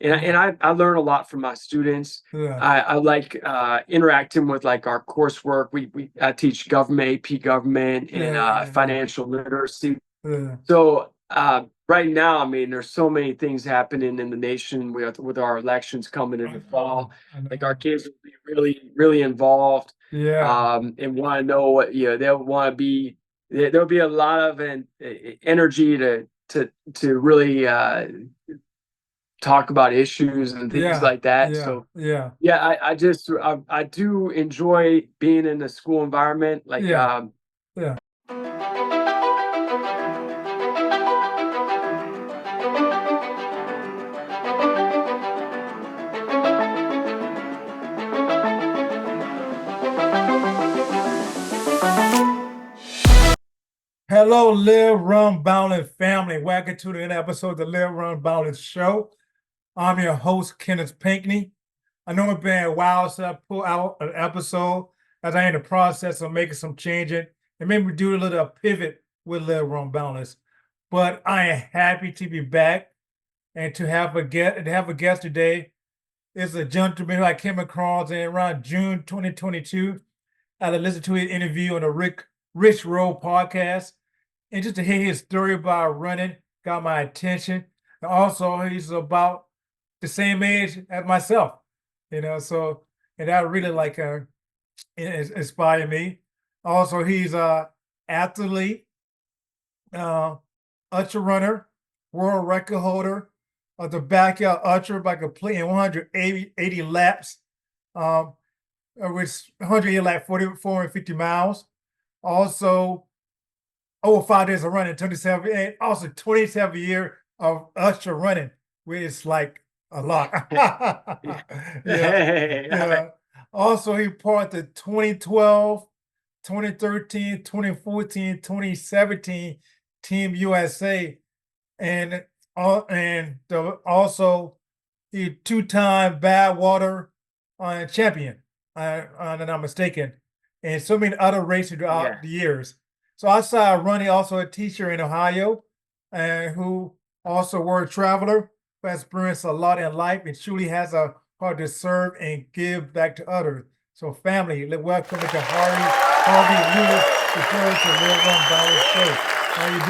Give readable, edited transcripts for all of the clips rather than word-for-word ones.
And I learn a lot from my students. Yeah, I like interacting with like our coursework. I teach government, AP government, and yeah, yeah, yeah, financial literacy. yeah. So right now, I mean, there's so many things happening in the nation with our elections coming in I the know, fall. I Like our know. kids will be really, really involved, Yeah, and want to know what, they'll want to be. There'll be a lot of energy to really talk about issues and things yeah, like that. yeah, So yeah, yeah, I do enjoy being in the school environment. Like yeah, yeah. Hello, Live, Run, Balance family. Welcome to the episode of the Live, Run, Balance show. I'm your host, Kenneth Pinkney. I know it's been a while since I put out an episode as I in the process of making some changing and maybe do a little pivot with Live, Run, Balance. But I am happy to be back and to have a guest today. Is a gentleman who I came across in around June 2022. I listened to his interview on the Rich Roll podcast. And just to hear his story about running got my attention. And also, he's about the same age as myself, So, and that really inspired me. Also, he's a athlete, uh, ultra runner, world record holder of the backyard ultra by completing 180 laps, um, which 180 like 450 miles. Also, over 5 days of running, 27, and also 27 year of ultra running, which is like a lot. Yeah, hey, yeah. Also, he part the 2012, 2013, 2014, 2017 Team USA, and also he two-time Badwater champion, I'm not mistaken, and so many other races yeah. throughout the years. So I saw Ronnie, also a teacher in Ohio, and who also world traveler, who has experienced a lot in life and truly has a heart to serve and give back to others. So family, welcome to Harvey Lewis, the first to live on Valley Show. How you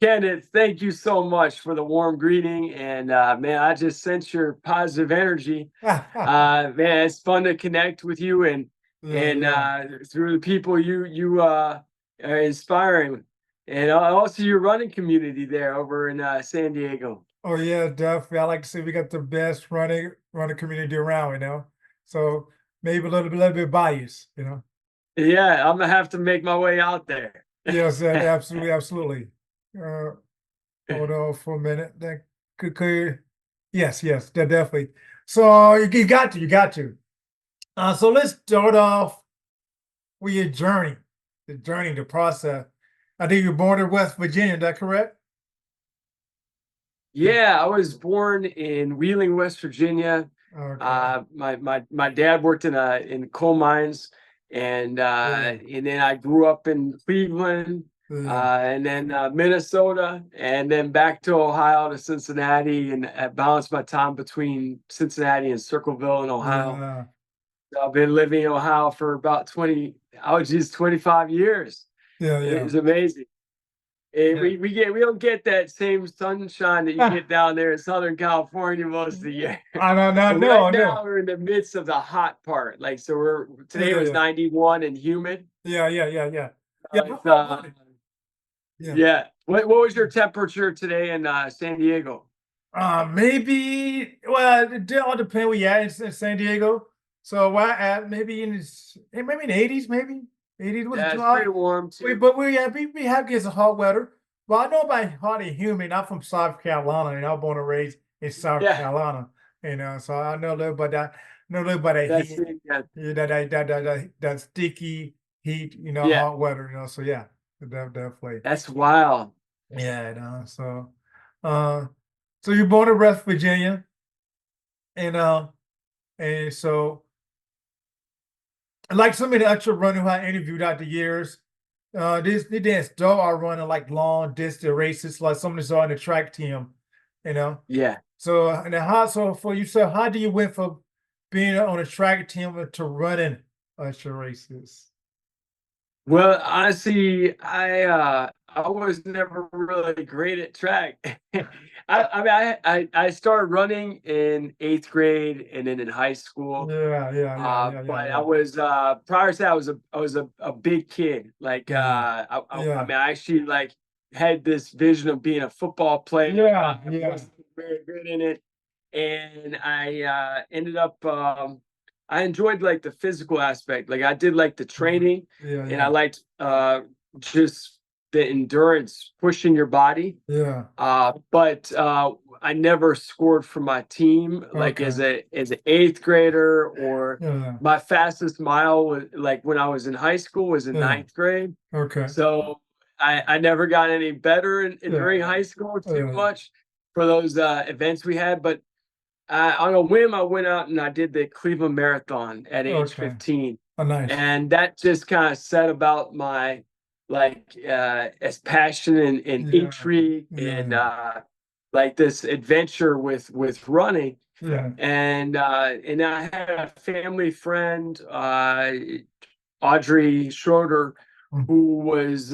Kenneth, thank you so much for the warm greeting. And man, I just sense your positive energy. doing? Man, it's fun to connect with you Yeah, and yeah. through the people you are inspiring, and also your running community there over in San Diego. Oh yeah, definitely. I like to say we got the best running community around. So maybe a little bit biased. Yeah, I'm gonna have to make my way out there. Yes, absolutely, absolutely. Uh, hold on for a minute. That could yes, that definitely. So you got to. So let's start off with your journey, the process. I think you were born in West Virginia. Is that correct? Yeah, I was born in Wheeling, West Virginia. Okay. My dad worked in coal mines, Yeah, and then I grew up in Cleveland, yeah, and then Minnesota, and then back to Ohio to Cincinnati, and I balanced my time between Cincinnati and Circleville in Ohio. yeah, So I've been living in Ohio for about 25 years. yeah, yeah. It's amazing. And Yeah. we don't get that same sunshine that you get down there in Southern California most of the year. I don't know, But right no, no. now we're in the midst of the hot part. Like so we're Yeah, today it yeah, was yeah. 91 and humid. Yeah, yeah, yeah, yeah. Yeah, It's how about it? Yeah. yeah. What was your temperature today in San Diego? Maybe, well, it all depends where you at in San Diego. So where I at, maybe in the 80s, maybe 80s was Yeah, it's dry. pretty warm We, too. but we have get some hot weather. But I know about hot and humid. I'm from South Carolina, and I was born and raised in South Yeah, Carolina. So I know a little about that. Know a little about that that's heat, it. Yeah. that sticky heat, Yeah, hot weather. So yeah, definitely. that's wild. Yeah. Uh, so you're born in West Virginia, and uh, and so like so many ultra runners who I interviewed out the years, they didn't start out running like long distance races like some of them saw in the track team. you know. Yeah. So and then how so for you, so how do you went from being on a track team to running usher races? Well, honestly, I was never really great at track. I mean, I started running in 8th grade and then in high school. Yeah, yeah, yeah, yeah, But yeah, I yeah, was prior to that, I was a big kid. Like yeah, I yeah, mean, I actually like had this vision of being a football player. yeah, I yeah, wasn't very good in it, and I ended up. I enjoyed like the physical aspect. Like I did like the training, yeah, and I yeah, liked just the endurance, pushing your body. yeah. But I never scored for my team, like Okay. as an 8th grader, or Yeah, my fastest mile was like when I was in high school was in yeah. 9th grade. Okay. So I never got any better Yeah, during high school too yeah. much for those events we had. But on a whim, I went out and I did the Cleveland Marathon at age Okay. 15, Oh, nice. and that just kind of set about my like as passion and Yeah, intrigue yeah, and yeah, like this adventure with running. yeah. And I had a family friend, Audrey Schroeder, Mm. who was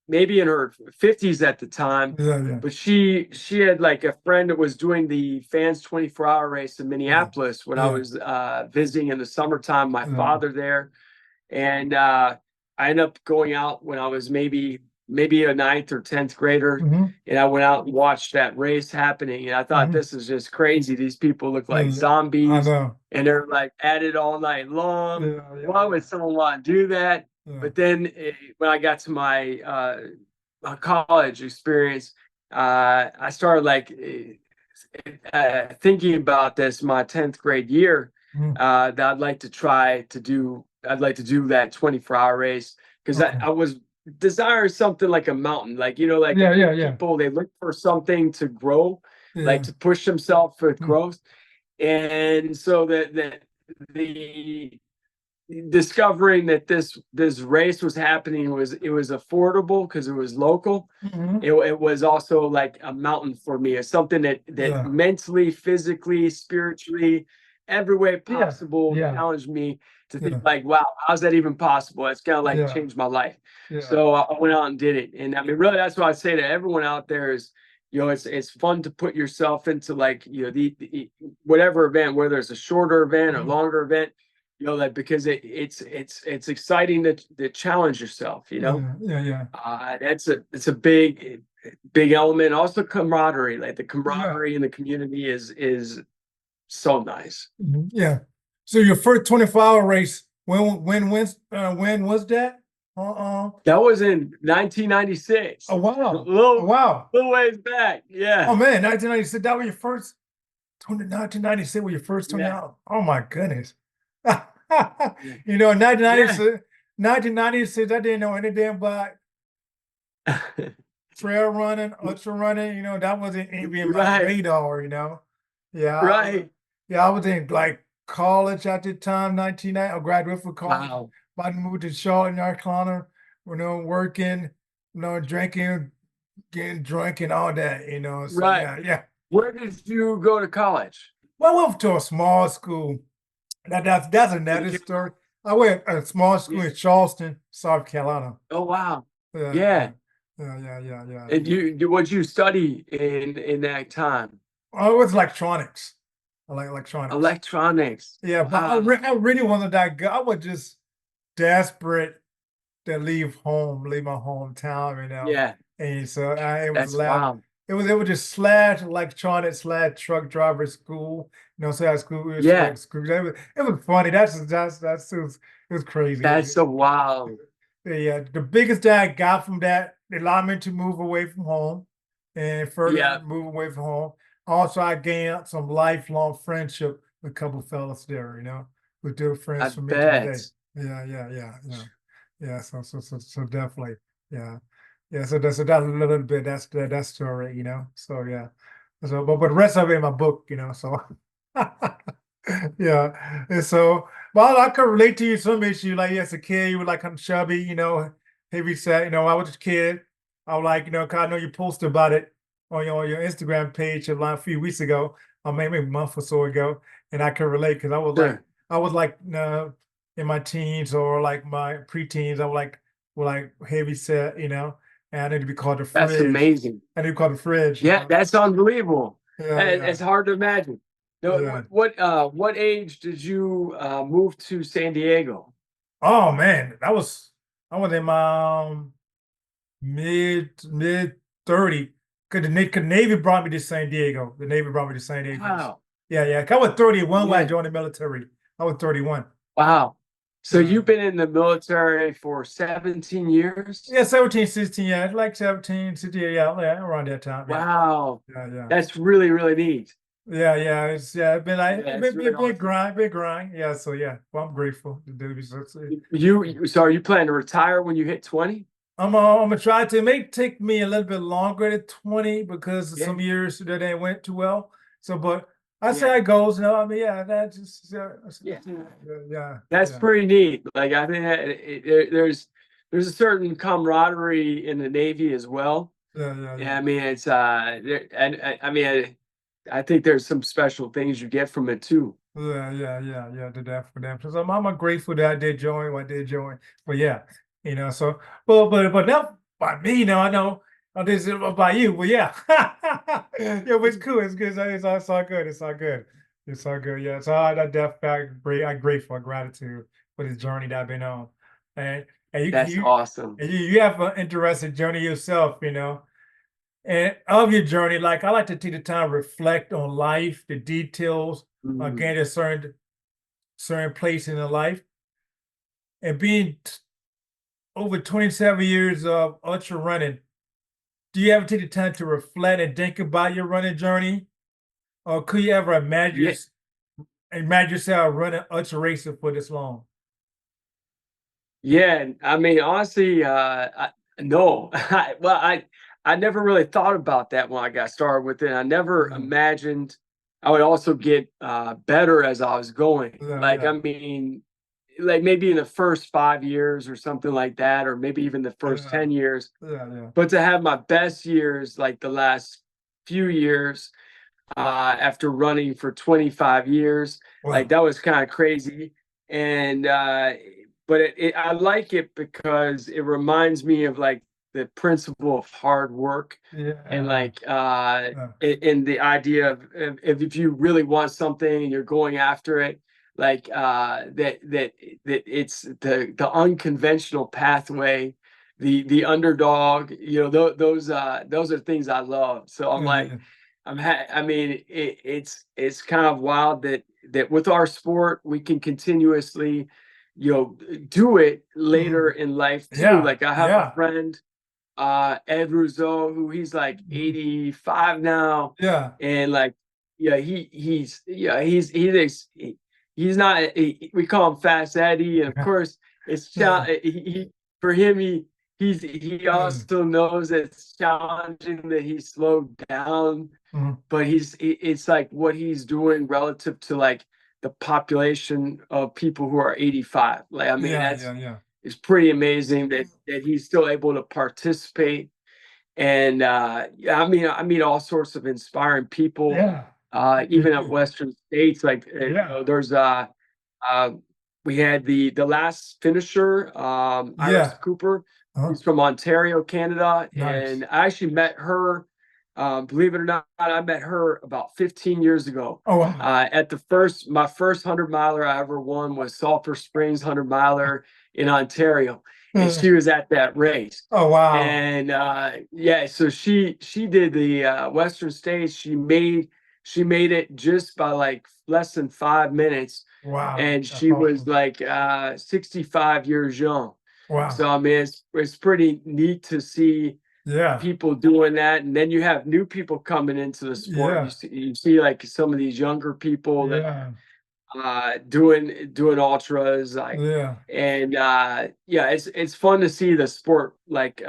maybe in her 50s at the time, Yeah, yeah, but she had like a friend that was doing the Fans 24-hour race in yeah, Minneapolis when I yeah, was visiting in the summertime, my yeah. father there. And I ended up going out when I was maybe a 9th or 10th grader, Hmm. and I went out and watched that race happening. And I thought, Hmm. this is just crazy. These people look Yeah, like yeah. I zombies, know. and they're like at it all night long. Yeah, yeah, Why yeah, would someone want to do that? yeah. But then when I got to my college experience, I started like thinking about this my 10th grade year, Mhm. that I'd like to do that 24-hour race because I, Okay. I was desiring something like a mountain. Like, like I Yeah, yeah, think yeah, people, they look for something to grow, like yeah. to push themselves with Mm. growth. And so the discovering that this race was happening, it was affordable because it was local. Hmm. It was also like a mountain for me. It's something that Yeah, mentally, physically, spiritually, every way yeah, possible yeah, challenged me to think yeah, like, wow, how's that even possible? It's kind of like yeah, changed my life. yeah. So I went out and did it. And I mean, really, that's what I say to everyone out there is, it's fun to put yourself into like, the whatever event, whether it's a shorter event or Mhm. longer event, like because it's exciting to challenge yourself, Yeah, yeah, yeah, it's a big element. Also camaraderie, like the yeah. camaraderie in the community is so nice. Mhm. Yeah. So your first 24-hour race, when was that? That was in 1996, Oh a wow. Oh little wow. little ways back. Oh Yeah, man, 1996, that was your first 1996 was your first 20 yeah, hours. Oh my goodness. yeah, 1996, 1996, I didn't know anything about yeah. trail running, ultra running, that wasn't even in my Right, radar. Yeah, right. yeah, I was in like college at the time, 1990. I graduated from college, Wow. about to move to Charlotte, North Carolina, working, drinking, getting drunk and all that. So Right. yeah, yeah. Where did you go to college? Well, I went to a small school. That's In another Carolina? story. I went to a small school Yeah. in Charleston, South Carolina. Oh, wow. Yeah, yeah, Yeah. yeah, yeah, yeah, yeah. And what'd you study in that time? Oh, it was electronics. I like electronics. Electronics. Yeah, but Wow. I really wasn't that good. I was just desperate to leave home, leave my hometown. Yeah, And so it was that's allowed. wild. It was just slash electronics slash truck driver school. So at school we was Yeah, like school. It was funny. It was crazy. that's so wild. Yeah, the biggest that I got from that, it allowed me to move away from home and further Yeah, move away from home. Also, I gained some lifelong friendship with a couple fellas there, who still I friends for me to this day. bet. Yeah, yeah, yeah, yeah. Yeah, so definitely. Yeah. Yeah, so that's a little bit that story. So yeah. But the rest of it in my book, so yeah. And so well, I could relate to you some issue. Like as a kid, you were like kind of chubby, heavy set. I was a kid. I was like, 'cause I know you posted about it on your Instagram page a few weeks ago, or maybe a month or so ago, and I can relate because Sure. I was like in my teens or like my preteens, I was like heavy set, and I need to be called the That's fridge. amazing. I need to be called the fridge. Yeah, that's unbelievable. Yeah, And yeah, it's hard to imagine. No, yeah. what age did you move to San Diego? Oh man, I was in my mid 30. Cause the Navy brought me to San Diego. The Navy brought me to San Diego. Wow. Yeah, yeah. 'Cause I was 31 when I Yeah. joined the military. I was 31. Wow. So Yeah. you've been in the military for 17 years? Yeah, 17, 16, yeah. Like 17, 16, yeah, yeah, around that time. Yeah. Wow. Yeah, yeah. That's really, really neat. Yeah, yeah. It's been like Yeah, it's really big awesome. grind, big grind. Yeah, so yeah. Well, I'm grateful to do this. So are you planning to retire when you hit 20? I'm gonna try to. It may take me a little bit longer than 20 because of Yeah. some years that ain't went too well. So, but I see Yeah. how it goes. No, I mean, yeah, that's just Yeah. yeah, yeah, That's yeah, pretty neat. Like I think that there's a certain camaraderie in the Navy as well. yeah, yeah, yeah, Yeah, I mean it's and I mean I think there's some special things you get from it too. yeah, yeah, yeah, yeah. To that for them. So I'm grateful that I did join. I did join. But yeah, so but now by me, I know this is about you. But yeah, yeah, but it's cool. It's good. It's all good. It's all good. It's all good. Yeah. So I definitely I'm grateful, gratitude for this journey that I've been on, and and That's awesome. you have an interesting journey yourself. And of your journey, like I like to take the time to reflect on life, the details, Mm. again, a certain place in the life, and being over 27 years of ultra running. Do you ever take the time to reflect and think about your running journey, or could you ever Yeah, imagine yourself running ultra racing for this long? yeah. I mean, honestly, no. I never really thought about that when I got started with it. I never Yeah, imagined I would also get better as I was going. yeah, Like, I yeah, mean, like maybe in the first 5 years or something like that, or maybe even the first yeah, 10 years. yeah, yeah. But to have my best years, like the last few years, after running for 25 years. Like Wow. that was kind of crazy. And but I like it because it reminds me of like the principle of hard work and Yeah, like yeah, in the idea of if you really want something and you're going after it, like that it's the unconventional pathway, the underdog, those are things I love. So I'm yeah, like yeah, I mean, it's kind of wild that with our sport we can continuously, do it later mhm, in life too. yeah, Like I have a yeah, friend, Ed Russo, who he's like mhm, 85 now, yeah, and like, yeah, he's not. We call him Fast Eddie, and of course, it's yeah, he for him. He yeah, also knows it's challenging that he slowed down, mhm, but it's like what he's doing relative to like the population of people who are 85. Like, I mean, yeah, that's yeah, yeah. it's pretty amazing that he's still able to participate. And yeah, I meet all sorts of inspiring people, Yeah, me even at too. Western States. Like, Yeah, there's uh, we had the last finisher, Iris yeah. Cooper. Uh-huh. She's from Ontario, Canada, Nice. and I actually met her. Believe it or not, I met her about 15 years ago. Oh wow. At my first 100 miler I ever won was Sulphur Springs 100 miler in Ontario, and Uh, she was at that race. oh wow. And yeah, so she did the Western States. She made it just by like less than 5 minutes, Wow. and That's she was awesome. like 65 years young. Wow. So I mean, it's pretty neat to see Yeah. people doing that, and then you have new people coming into the sport. You Yeah. see, you see like some of these younger people that Yeah. doing ultras, like, Yeah. and yeah, it's fun to see the sport like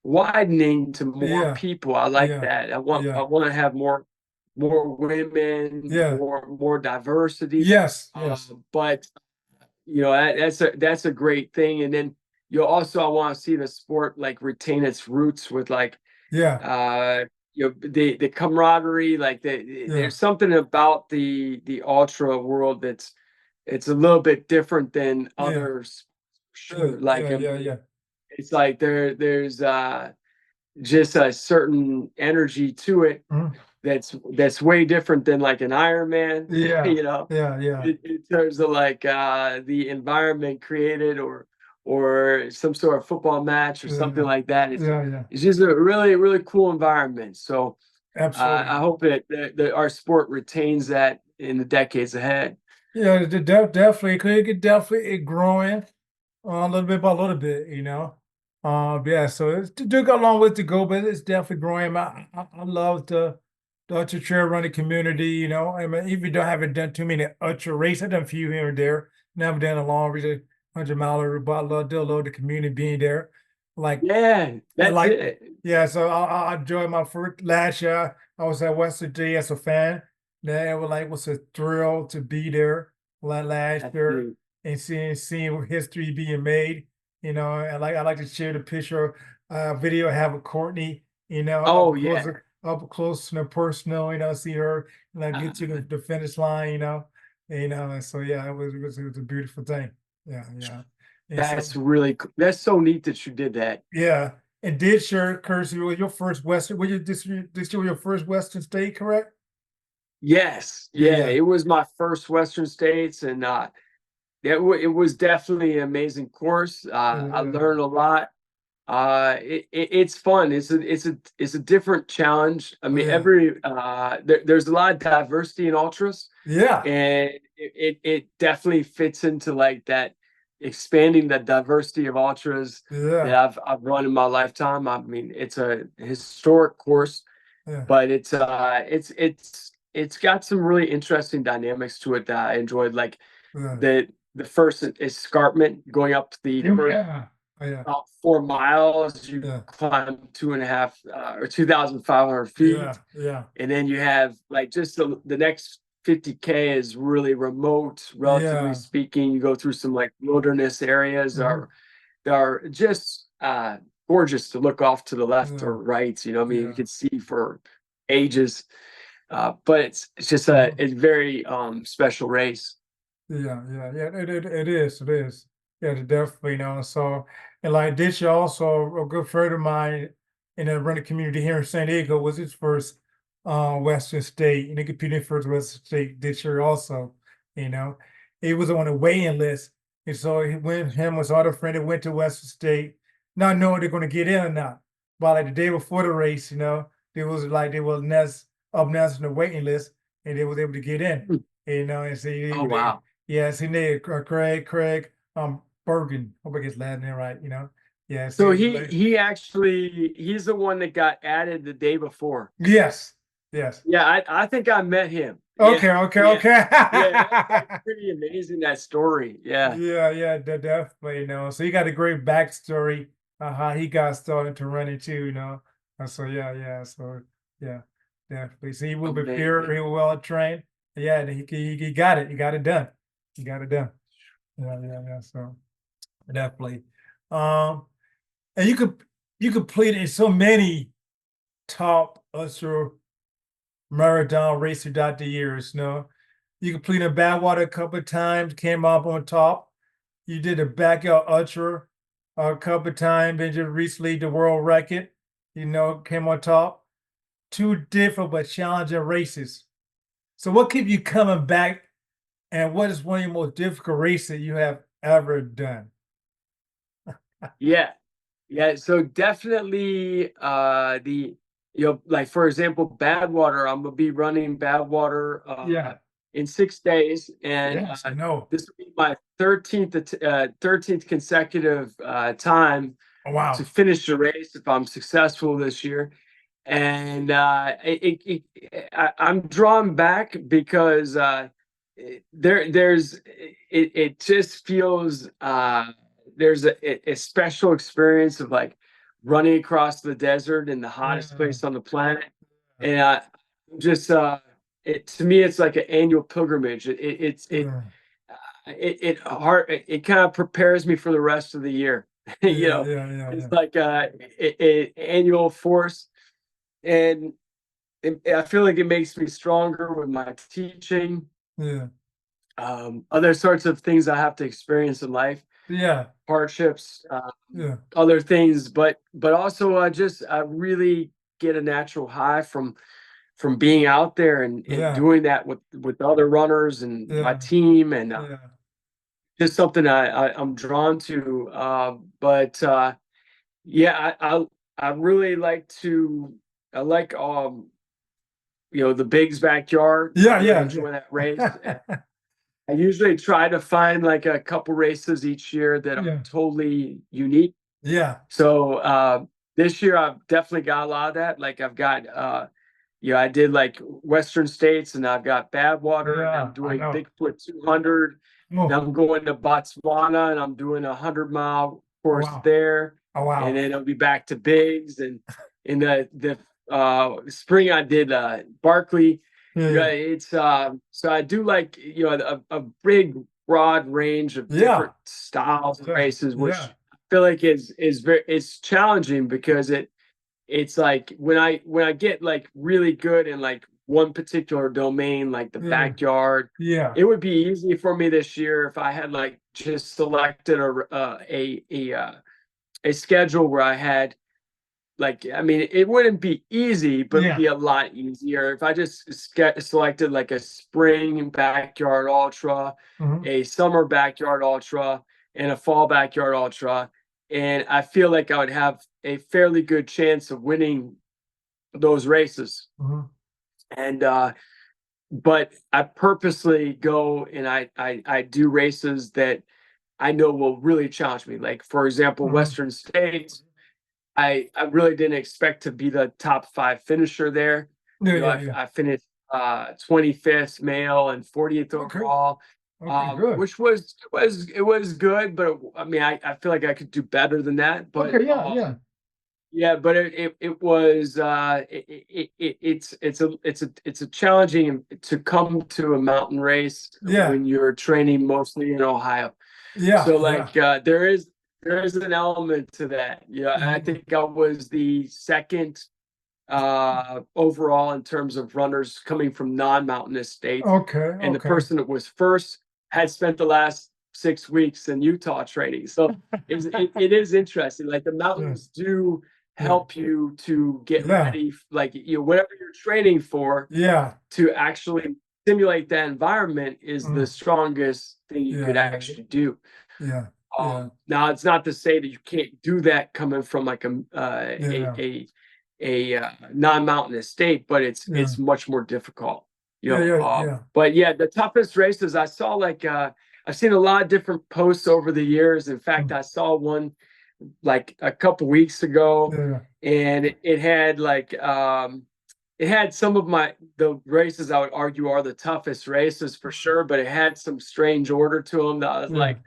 widening to more Yeah. people. I like Yeah. that. I Yeah. want to have more women, Yeah. more diversity. Yes. Yes. But that's a great thing. And then I want to see the sport like retain its roots with like Yeah. the camaraderie, like Yeah. there's something about the ultra world that's it's a little bit different than Yeah. others, Yeah. sure. Like Yeah. I Yeah. mean, Yeah. it's like there's just a certain energy to it Mhm. that's way different than like an Iron Man, Yeah. you know, Yeah. Yeah. in terms of like the environment created or some sort of football match or something Yeah. like that. Yeah. Yeah. It's just a really, really cool environment. So I Absolutely. hope that our sport retains that in the decades ahead. Yeah, definitely. It could definitely growing little bit by little bit, you know. Yeah, so it's do got a long way to go, but it's definitely growing. I love the ultra trail running community, you know. I mean, even though I haven't done too many ultra races, I've done a few here and there. Never done a long race, 100 miler, but I love the community being there. Like Yeah, and that's like, it. yeah, so I enjoyed my first last year. I was at Western Day as a fan. That it was a thrill to be there last That's year it. and seeing history being made. You know, and I like to share the picture, video I have of Courtney. You know, Oh yeah, up close and personal. You know, see her and I get to the finish line. You know, and so yeah, it was a beautiful thing. Yeah, yeah, and so. that's really that's so neat that you did that. Yeah, and did share Kersey was your first Western were you this year your first Western state, correct? Yes, Yeah, yeah, yeah, it was my first Western States, and it was definitely an amazing course. I yeah, learned a lot. It's fun. It's a different challenge. I mean, yeah, there's a lot of diversity in ultras, yeah, and it definitely fits into like that expanding the diversity of ultras that yeah, I've run in my lifetime. I mean, it's a historic course, yeah, but it's got some really interesting dynamics to it that I enjoyed. Like yeah, the first escarpment going up the first yeah, oh, yeah, about 4 miles, you yeah, climb 2.5 or 2,500 yeah, feet, yeah, and then you have like just the next 50K is really remote, relatively yeah, speaking. You go through some like wilderness areas mhm, that are just gorgeous to look off to the left yeah, or right. You know, I mean, you yeah, can see for ages, but it's just mhm, a very special race. yeah, yeah, yeah, it is. Yeah, definitely, you know, so, and like this year also, a good friend of mine in the running community here in San Diego was his first Western State, and he competed for his Western State this year also, you know. He was on the weigh-in list, and so he went him with other friend that went to Western State, not knowing they're gonna get in or not. But like the day before the race, you know, they was like they was next up next on the waiting list and they was able to get in, you know, and so Oh wow! yes, he did. Craig, Bergen. Hope I get his last name right. You know, yes, he So was he like, he actually he's the one that got added the day before. yes, yes. Yeah, I think I met him. Yeah, Okay, okay, yeah, okay. yeah. That's pretty amazing that story. Yeah, Yeah, yeah, definitely. You know, so he got a great backstory how he got started to running too. You know, and so yeah, yeah, so yeah, definitely. So he will be pure. amazing. He was well trained. Yeah, and he got it. He got it done. He got it done. Yeah, yeah, yeah. So definitely. Um, And you completed so many top ultra marathon races throughout the years, you know. You completed Badwater a couple of times, came up on top. You did a backyard ultra a couple of times, and just recently the world record, you know, came on top. Two different but challenging races. So what keep you coming back, and what is one of your most difficult races you have ever done? Yeah, yeah. So definitely, like for example, Badwater. I'm gonna be running Badwater Yeah. in 6 days, and Yes, I know. this will be my 13th consecutive time Oh, to wow. finish the race if I'm successful this year. And I'm drawn back because it just feels there's a special experience of like running across the desert in the hottest Yeah. place on the planet, and just it to me it's like an annual pilgrimage. Yeah. It kind of prepares me for the rest of the year. You Yeah, know, yeah, yeah, it's yeah. like a annual force, and I feel like it makes me stronger with my teaching, Yeah. other sorts of things I have to experience in life, Yeah. hardships, Yeah. other things, but also I really get a natural high from being out there and Yeah. doing that with other runners and my Yeah. team, and Yeah. just something I'm drawn to. But yeah, I really like to I like the Big's backyard. I Yeah. really Yeah. enjoy that race. And Yeah. I usually try to find like a couple races each year that are Yeah. totally unique. Yeah. So this year I've definitely got a lot of that. Like I've got I did like Western States, and I've got Badwater, and Yeah. I'm I doing know. Bigfoot 200. And Oh, I'm going to Botswana, and I'm doing a 100-mile oh course wow. there. Oh And wow. then I'll be back to Biggs. And in the spring, I did Barkley. Yeah, Yeah. it's so I do like a big broad range of different Yeah. styles of Yeah. races, Yeah. which I feel like is very it's challenging because it's like when I get like really good in like one particular domain, like the Yeah. backyard, Yeah. it would be easy for me this year if I had like just selected a schedule where I had like, I mean, it wouldn't be easy, but it'd Yeah. be a lot easier if I just selected like a spring backyard ultra, Mhm. a summer backyard ultra, and a fall backyard ultra. And I feel like I would have a fairly good chance of winning those races. Mhm. And but I purposely go and I do races that I know will really challenge me. Like for example, Mhm. Western States. I really didn't expect to be the top five finisher there. Yeah. You know, Yeah. I Yeah. I finished 25th male and 40th Okay. overall, Okay. Good. which was good, but I mean I feel like I could do better than that. But Okay. Yeah. Yeah. yeah, but it was it's a challenging to come to a mountain race Yeah. when you're training mostly in Ohio. Yeah. So Yeah. like there is an element to that. Yeah, I Mhm. think I was the second overall in terms of runners coming from non-mountainous states, Okay. and the Okay. person that was first had spent the last 6 weeks in Utah training. So it is interesting. Like the Yeah. mountains do Yeah. help you to get Yeah. ready, like whatever you're training for, Yeah. to actually simulate that environment is the Mm. strongest thing you could Yeah. Yeah. actually do. Yeah. Yeah. Now it's not to say that you can't do that coming from like Yeah. a non-mountainous state, but Yeah. it's much more difficult. Yeah. Yeah. Yeah. But yeah, the toughest races I saw like I've seen a lot of different posts over the years. In fact, Mm. I saw one like a couple weeks ago, Yeah. and it had some of the races I would argue are the toughest races for sure, but it had some strange order to them that I was Yeah. like,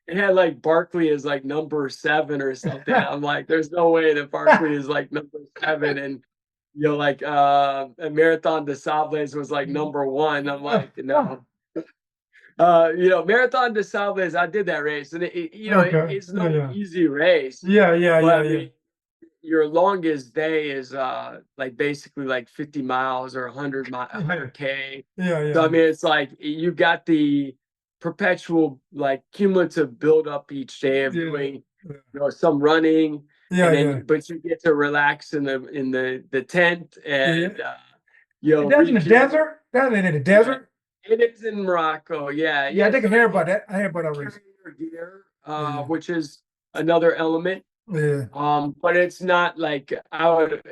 it had like Barkley is like number 7 or something. I'm like, there's no way that Barkley is like number 7, and like a Marathon des Sables was like number 1. I'm like, no. Marathon des Sables, I did that race, and Okay. it's Yeah. no Yeah. easy race, Yeah. Yeah. but Yeah. I Yeah. mean, your longest day is like basically like 50 miles or 100K. Yeah. So I Yeah. mean, it's like you got the perpetual like cumulative build up each day of Yeah. doing some running, Yeah. and Yeah. then but you get to relax in the tent Yeah. and That's in the refuel. desert. That's in the Yeah, desert. it is in Morocco. Yeah, Yeah, I yeah. think I So hear you about that. I hear about that race. carry your gear, Yeah. which is another element. Yeah. But it's not like I would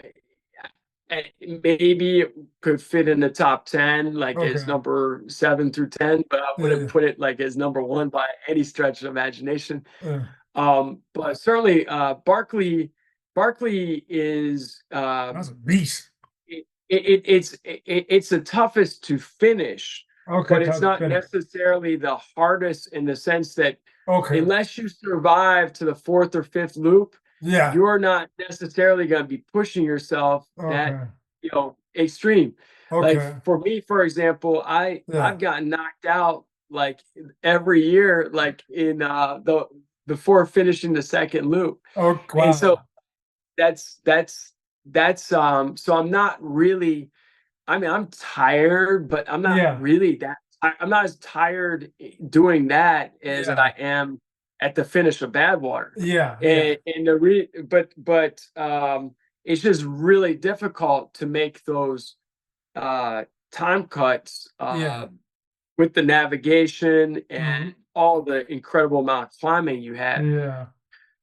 maybe it could fit in the top 10, like as Okay. number 7 through 10, but I wouldn't Yeah. put it like as number 1 by any stretch of imagination. Yeah. But certainly Barkley is That's a beast. it's the toughest to finish, Okay, but it's time to not finish. necessarily the hardest in the sense that Okay. unless you survive to the fourth or fifth loop, Yeah. you're not necessarily going to be pushing yourself that Okay. extreme. Like Okay. for me, for example, I've Yeah. gotten knocked out like every year, like in the before finishing the second loop, Oh, and so wow. that's so I'm not really I mean, I'm tired, but I'm not Yeah, really that. I'm not as tired doing that as yeah, I am at the finish of Badwater. yeah, yeah, And it's just really difficult to make those uh, time cuts yeah. with the navigation Hmm. and all the incredible amount of climbing you had. Yeah,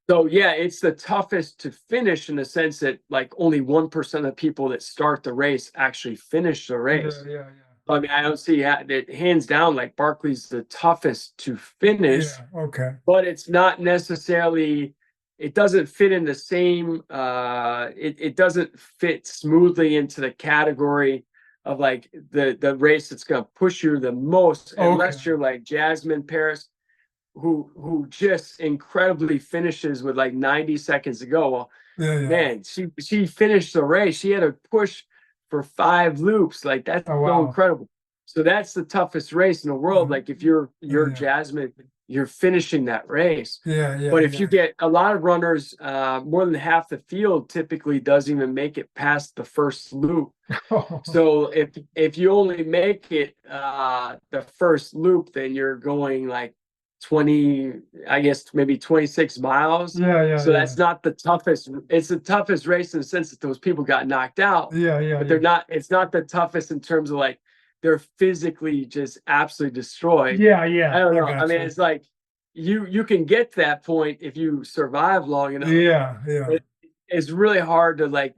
So yeah, it's the toughest to finish in the sense that like only 1% of people that start the race actually finish the yeah, race. yeah, I mean, I don't see that hands down like Barkley's the toughest to finish, yeah. Okay. but it's not necessarily it doesn't fit in the same it doesn't fit smoothly into the category of like the race that's going to push you the most Okay. unless you're like Jasmine Paris who just incredibly finishes with like 90 seconds to go. Well, Yeah, yeah. man, she finished the race. She had to push for 5 loops. Like that's Oh so wow. incredible. So that's the toughest race in the world. Mhm. Like if you're Yeah, Jasmine, you're finishing that race. yeah, yeah, But if you yeah. get a lot of runners, more than half the field typically doesn't even make it past the first loop. So if you only make it the first loop, then you're going like 20, I guess maybe 26 miles. Yeah, yeah, So yeah. that's not the toughest. It's the toughest race in the sense that those people got knocked out, Yeah, yeah, but they're yeah. not, it's not the toughest in terms of like they're physically just absolutely destroyed. Yeah, I yeah. don't I know. I got mean, you. it's like you can get to that point if you survive long enough, Yeah, yeah. but it's really hard to like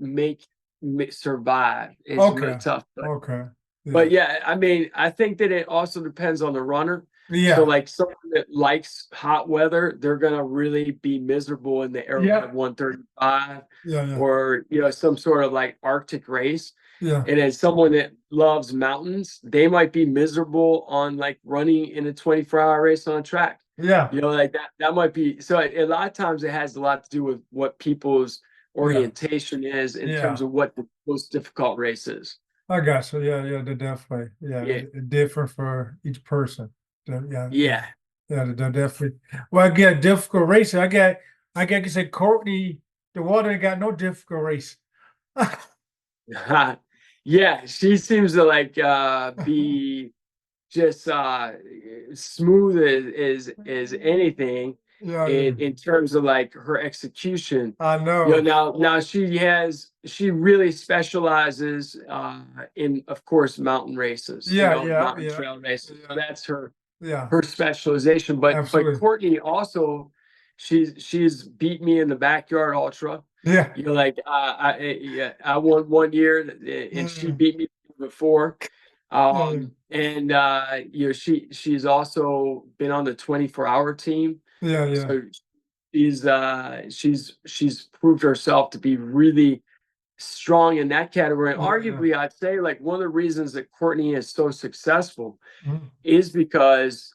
survive. It's really Okay. tough. Okay. But Yeah. yeah, I mean, I think that it also depends on the runner. So Yeah. like someone that likes hot weather, they're gonna really be miserable in the Yeah. Arrowhead 135 Yeah, yeah. or some sort of like Arctic race. Yeah. And then someone that loves mountains, they might be miserable on like running in a 24-hour race on a track. Yeah. Like that might be so a lot of times it has a lot to do with what people's Yeah. orientation is in terms Yeah. of what the most difficult race is. I got you. Yeah, yeah, they're definitely. Yeah, Yeah. it's different for each person. Yeah, yeah. Yeah. Yeah, they're definitely. Well, I get difficult racing. I get to say Courtney, the water ain't got no difficult race. Yeah, she seems to like be just smooth as anything Yeah, yeah. in terms of like her execution. I know. Now she really specializes in of course mountain races, Yeah, yeah, mountain yeah, trail races. So yeah, that's yeah. her specialization. But Absolutely. Courtney also, she's beat me in the backyard ultra. Yeah. Like yeah, I won one year, and she Mm, beat me before. yeah, yeah, And she's also been on the 24-hour team. yeah, yeah, So she's proved herself to be really strong in that category. And yeah, yeah. arguably, I'd say like one of the reasons that Courtney is so successful Mm, is because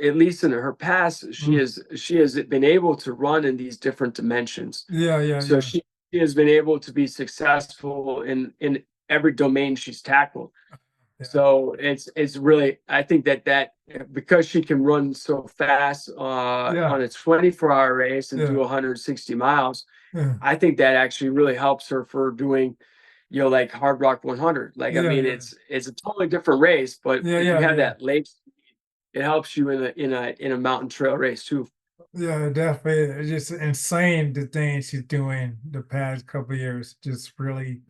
at least in her past, mm. she has been able to run in these different dimensions. Yeah, yeah, So yeah, she has been able to be successful in every domain she's tackled. yeah, So it's really I think that because she can run so fast yeah, on a 24-hour race and do yeah, 160 miles, yeah, I think that actually really helps her for doing like Hard Rock 100. Like I yeah, mean, yeah, it's a totally different race, but yeah, if you yeah, have yeah. that lake, it helps you in a mountain trail race too. Yeah, definitely. It's just insane the things she's doing the past couple of years. Just really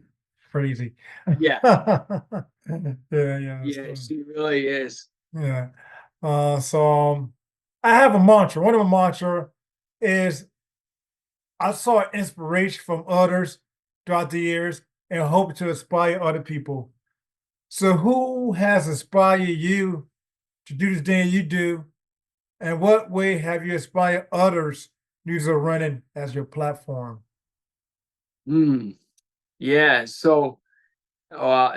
crazy. Yeah, Yeah, yeah. yeah, she really is. Yeah. So I have a mantra. One of my mantra is I saw inspiration from others throughout the years and hope to inspire other people. So who has inspired you to do the thing you do? And what way have you inspired others using running as your platform? Mm, yeah. So uh,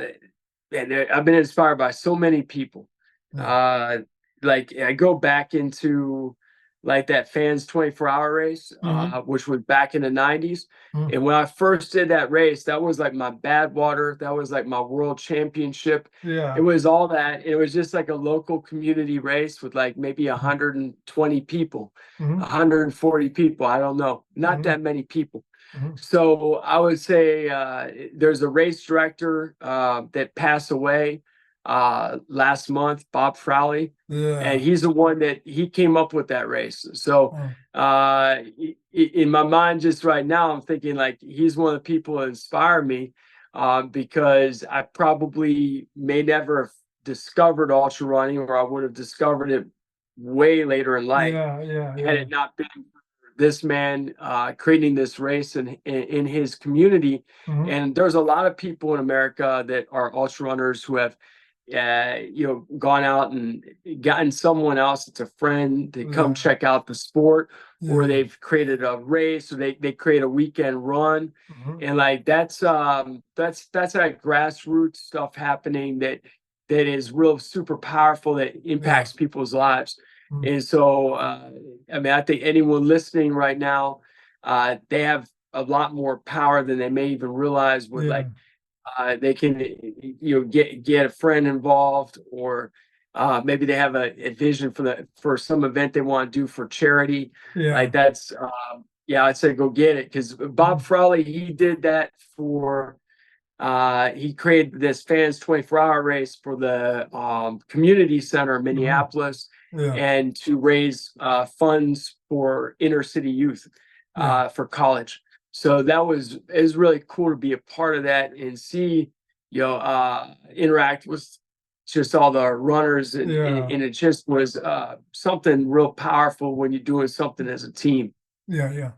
and I've been inspired by so many people. Yeah. Uh, like I go back into like that fans 24-hour race, Hmm. which was back in the 90s. Hmm. And when I first did that race, that was like my bad water. That was like my world championship. It Yeah. was all that. It was just like a local community race with like maybe 120 people, Hmm. 140 people. I don't know. Not Hmm. that many people. Mhm. So I would say there's a race director that passed away last month, Bob Frowley, and Yeah. he's the one that he came up with that race. So Mm. in my mind, just right now, I'm thinking like he's one of the people that inspire me because I probably may never have discovered ultra running, or I would have discovered it way later in life Yeah, yeah, had yeah. it not been this man creating this race in his community. Mhm. And there's a lot of people in America that are ultra runners who have, gone out and gotten someone else that's a friend to come Yeah, check out the sport, or yeah. they've created a race, or they create a weekend run. Mhm. And like that's like grassroots stuff happening that is real super powerful that Yeah. impacts people's lives. Mm. And so, I mean, I think anyone listening right now, they have a lot more power than they may even realize. With Yeah, like, they can, get a friend involved, or maybe they have a vision for some event they want to do for charity. yeah. Like that's, yeah, I'd say go get it because Bob Mhm. Frawley he did that for he created this fans 24-hour race for the community center in Mhm. Minneapolis Yeah, and to raise funds for inner city youth yeah, for college. So that was it was really cool to be a part of that and see, interact with just all the runners yeah, and it just was something real powerful when you're doing something as a team. yeah, yeah.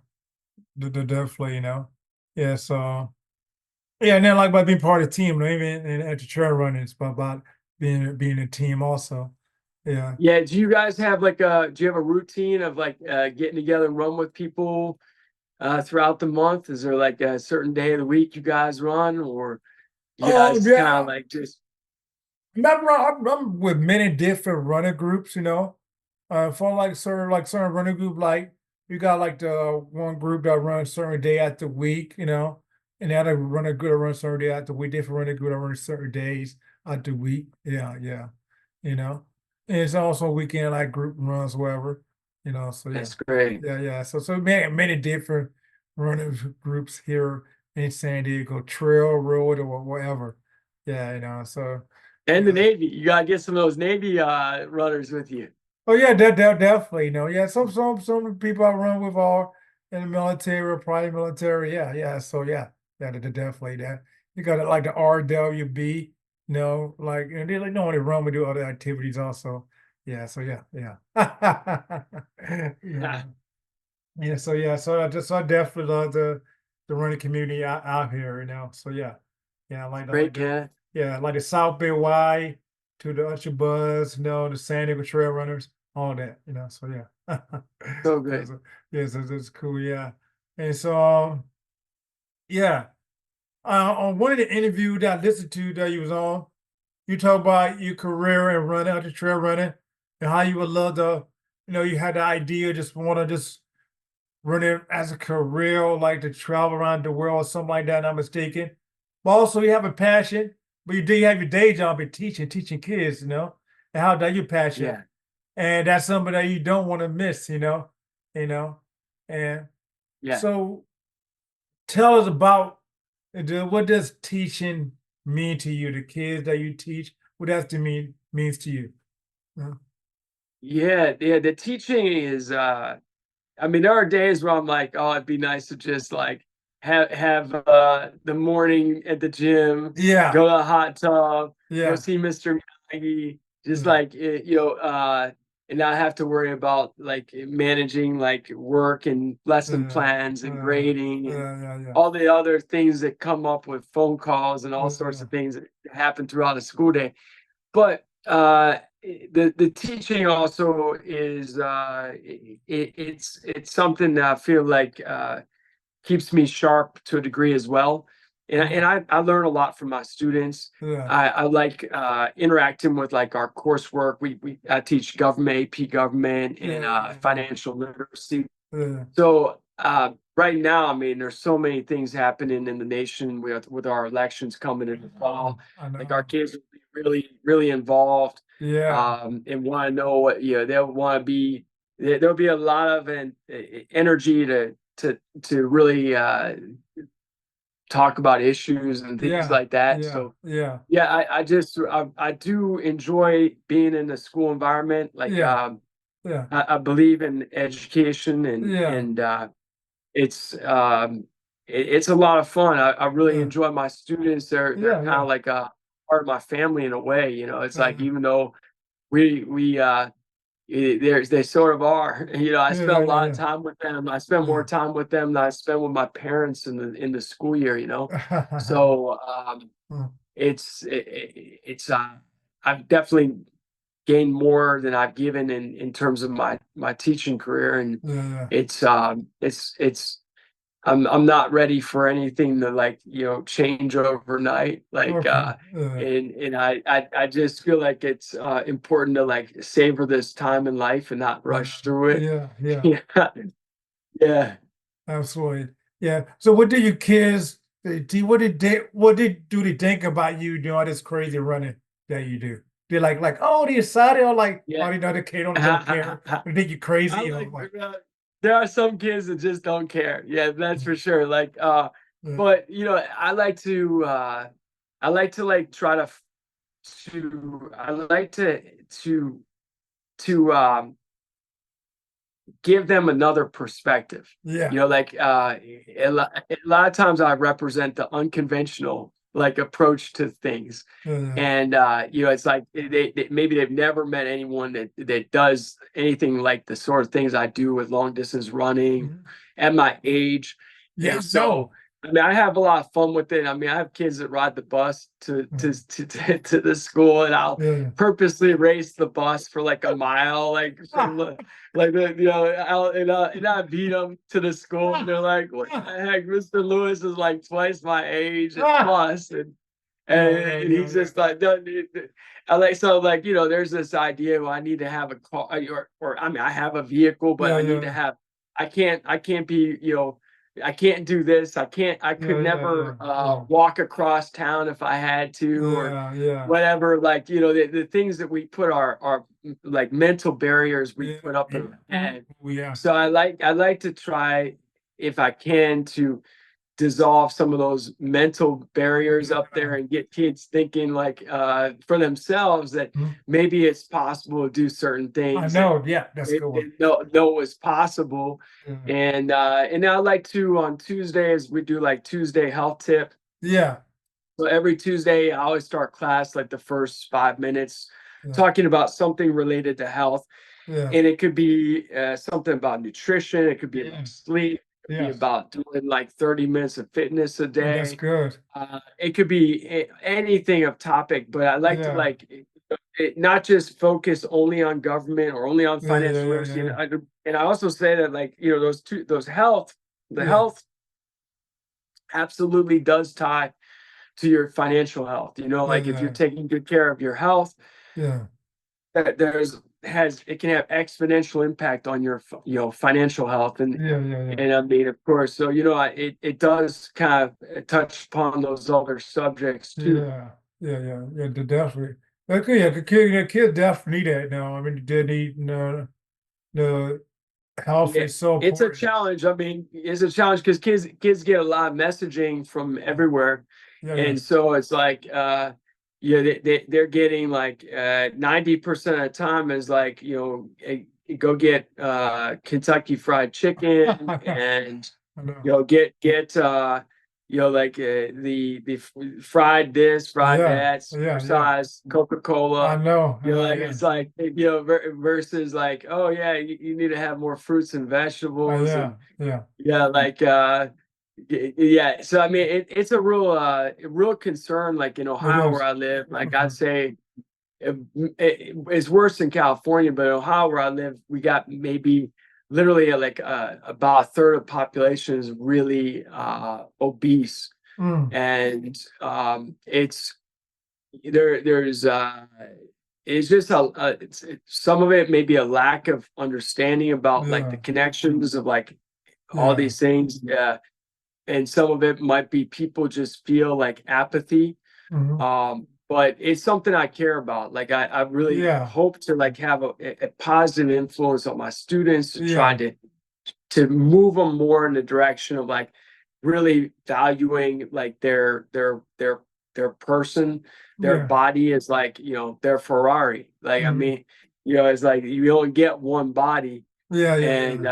Definitely, Yeah, so yeah, and then like by being part of the team, even at the trail running, it's about being a team also. Yeah. Yeah, do you guys have like a do you have a routine of like getting together and run with people throughout the month? Is there like a certain day of the week you guys run, or you Oh guys kind of yeah. like just I'm with many different running groups, for like certain running group, like you got like the one group that runs certain day at the week, and the other running group that runs certain day at the week, different running group that runs certain days at the week. Yeah, yeah. you know. And it's also weekend like group runs, whatever, So yeah, that's great. yeah, yeah. So many different running groups here in San Diego, trail, road, or whatever. Yeah, So And the yeah. Navy, you gotta get some of those Navy runners with you. Oh yeah, definitely. Yeah. Some people I run with are in the military or prior military. Yeah, yeah. So yeah, yeah, definitely that. You got it like the RWB, like and they like normally run, we do other activities also. Yeah, so yeah, yeah. Yeah. Yeah, so yeah, so I definitely love the running community out here, So yeah. Yeah, Great, Ken. like the South Bay Y to the Usher Buzz, the San Diego Trail Runners, all that, So yeah. So Yeah, good. so that's cool, yeah. And so yeah. On one of the interviews that I listened to that you was on, you talk about your career and running, ultra trail running, and how you would love to, you had the idea just want to just running as a career, like to travel around the world or something like that, not mistaken. But also you have a passion, but you do have your day job in teaching kids, and how that your passion. Yeah, And that's something that you don't want to miss, you know. And yeah. so tell us about what does teaching mean to you, the kids that you teach, what that to means to you. Yeah. Yeah, yeah, the teaching is I mean, there are days where I'm like, "Oh, it'd be nice to just, like, have, the morning at the gym, Yeah. go to the hot tub, go Yeah. see Mr. Miyagi," just Yeah. like, and not have to worry about, like, managing, like, work and lesson Yeah. plans and Yeah. grading and Yeah. Yeah. all the other things that come up with phone calls and all sorts Yeah. of things that happen throughout a school day. But, the teaching also is, it's something that I feel like, keeps me sharp to a degree as well, and I Yeah. and I I learn a lot from my students. Yeah. I like, interacting with, like, our coursework. I teach government, AP government, and, Yeah. Yeah. financial literacy. Yeah. So, right now, I mean, there's so many things happening in the nation with our elections coming in the fall. I Like our know. kids will be really, really involved, Yeah. and want to know what, they'll want to be. There'll be a lot of energy to really talk about issues and things Yeah, like that. yeah, So yeah, yeah, I do enjoy being in the school environment. Like yeah, yeah, I believe in education, yeah, and it's it's a lot of fun. I really yeah, enjoy my students. They're yeah, kind yeah, of like a part of my family in a way. It's like yeah, even though we they sort of are. I yeah, spend a yeah, lot of yeah, time with them. I spend more yeah. time with them than I spend with my parents in the school year. Yeah. So it's I've definitely gained more than I've given in terms of my teaching career, and Yeah, it's I'm not ready for anything to like change overnight. Like okay, yeah, and I just feel like it's important to like savor this time in life and not yeah, rush through it. yeah, yeah. Yeah, yeah, Absolutely. Yeah. So what do your kids do? What do they think about you doing all this crazy running that you do? They're like, oh, they excited, or like, yeah. oh, they know the kid don't care. They think you I crazy, like like, there are some kids that just don't care. Yeah, that's for sure. Like uh, but I like to like try I like to give them another perspective. yeah, Like a lot of times I represent the unconventional like approach to things. yeah, And it's like maybe they've never met anyone that does anything like the sort of things I do with long distance running mhm. at my age. Yeah, And so no, I mean I have a lot of fun with it. I mean I have kids that ride the bus mhm. to the school, and I'll Yeah, purposely race the bus for like a mile, like from yeah. the like out and I beat them to the school, and they're like, "What the heck? Mr. Lewis is like twice my age and plus," Yeah, yeah, and yeah, he's yeah, just like, I like so like there's this idea where I need to have a car, or I mean I have a vehicle, but yeah, I need to yeah, have I can't be I can't do this. I could yeah, yeah, never yeah, yeah, walk across town if I had to, or yeah, yeah, whatever. Like the things that we put our like mental barriers we yeah, put up in yeah, our head. yeah, So I like to try, if I can, to dissolve some of those mental barriers up there yeah. and get kids thinking like for themselves that Mhm. maybe it's possible to do certain I things that know. Yeah, that's a they good one. didn't know was possible. Yeah, And I like to, on Tuesdays we do like Tuesday health tip. yeah, So every Tuesday I always start class like the first 5 minutes yeah, talking about something related to health. yeah, And it could be something about nutrition, it could be about yeah, sleep, it could be yes. about doing like 30 minutes of fitness a Oh, that's day. good. It could be anything of topic, but I like to Yeah, like not just focus only on government or only on yeah, yeah, financial yeah, literacy. yeah, And I also say that like those the yeah, health absolutely does tie to your financial health. yeah, Like if you're yeah, taking good care of your health, yeah, that it can have exponential impact on your financial health. yeah, yeah, yeah, And I mean, of course, so it does kind of touch upon those other subjects too. yeah, yeah, yeah, yeah, definitely. Okay, yeah, the kids definitely need that now. I mean, they need the health Yeah, is so it's a important. challenge. I mean, it's a challenge because kids get a lot of messaging from Yeah, everywhere, yeah, yeah, and so it's like yeah, they're getting like 90% of the time is like go get Kentucky Fried Chicken, and I know. get like fried this, fried Yeah, that, yeah, yeah. supersized I Coca-Cola. know. Like Yeah, it's like versus like, oh yeah, you need to have more fruits and vegetables, and yeah, yeah, yeah, like yeah. So I mean, it's a real concern. Like in it Ohio where is. I live, like I'd Mhm. say it's worse in California, but in Ohio where I live, we got maybe literally like about a third of the population is really obese, Mm, and it's there's it's just some of it may be a lack of understanding about like the yeah, connections of like all yeah, these things, and some of it might be people just feel like apathy. mhm, But it's something I care about. Like I really yeah, hope to like have a positive influence on my students to try yeah, to to move them more in the direction of like really valuing like their person, their Yeah. body is like, their Ferrari. Like, I Mhm. mean, it's like you only get one body, Yeah, yeah, and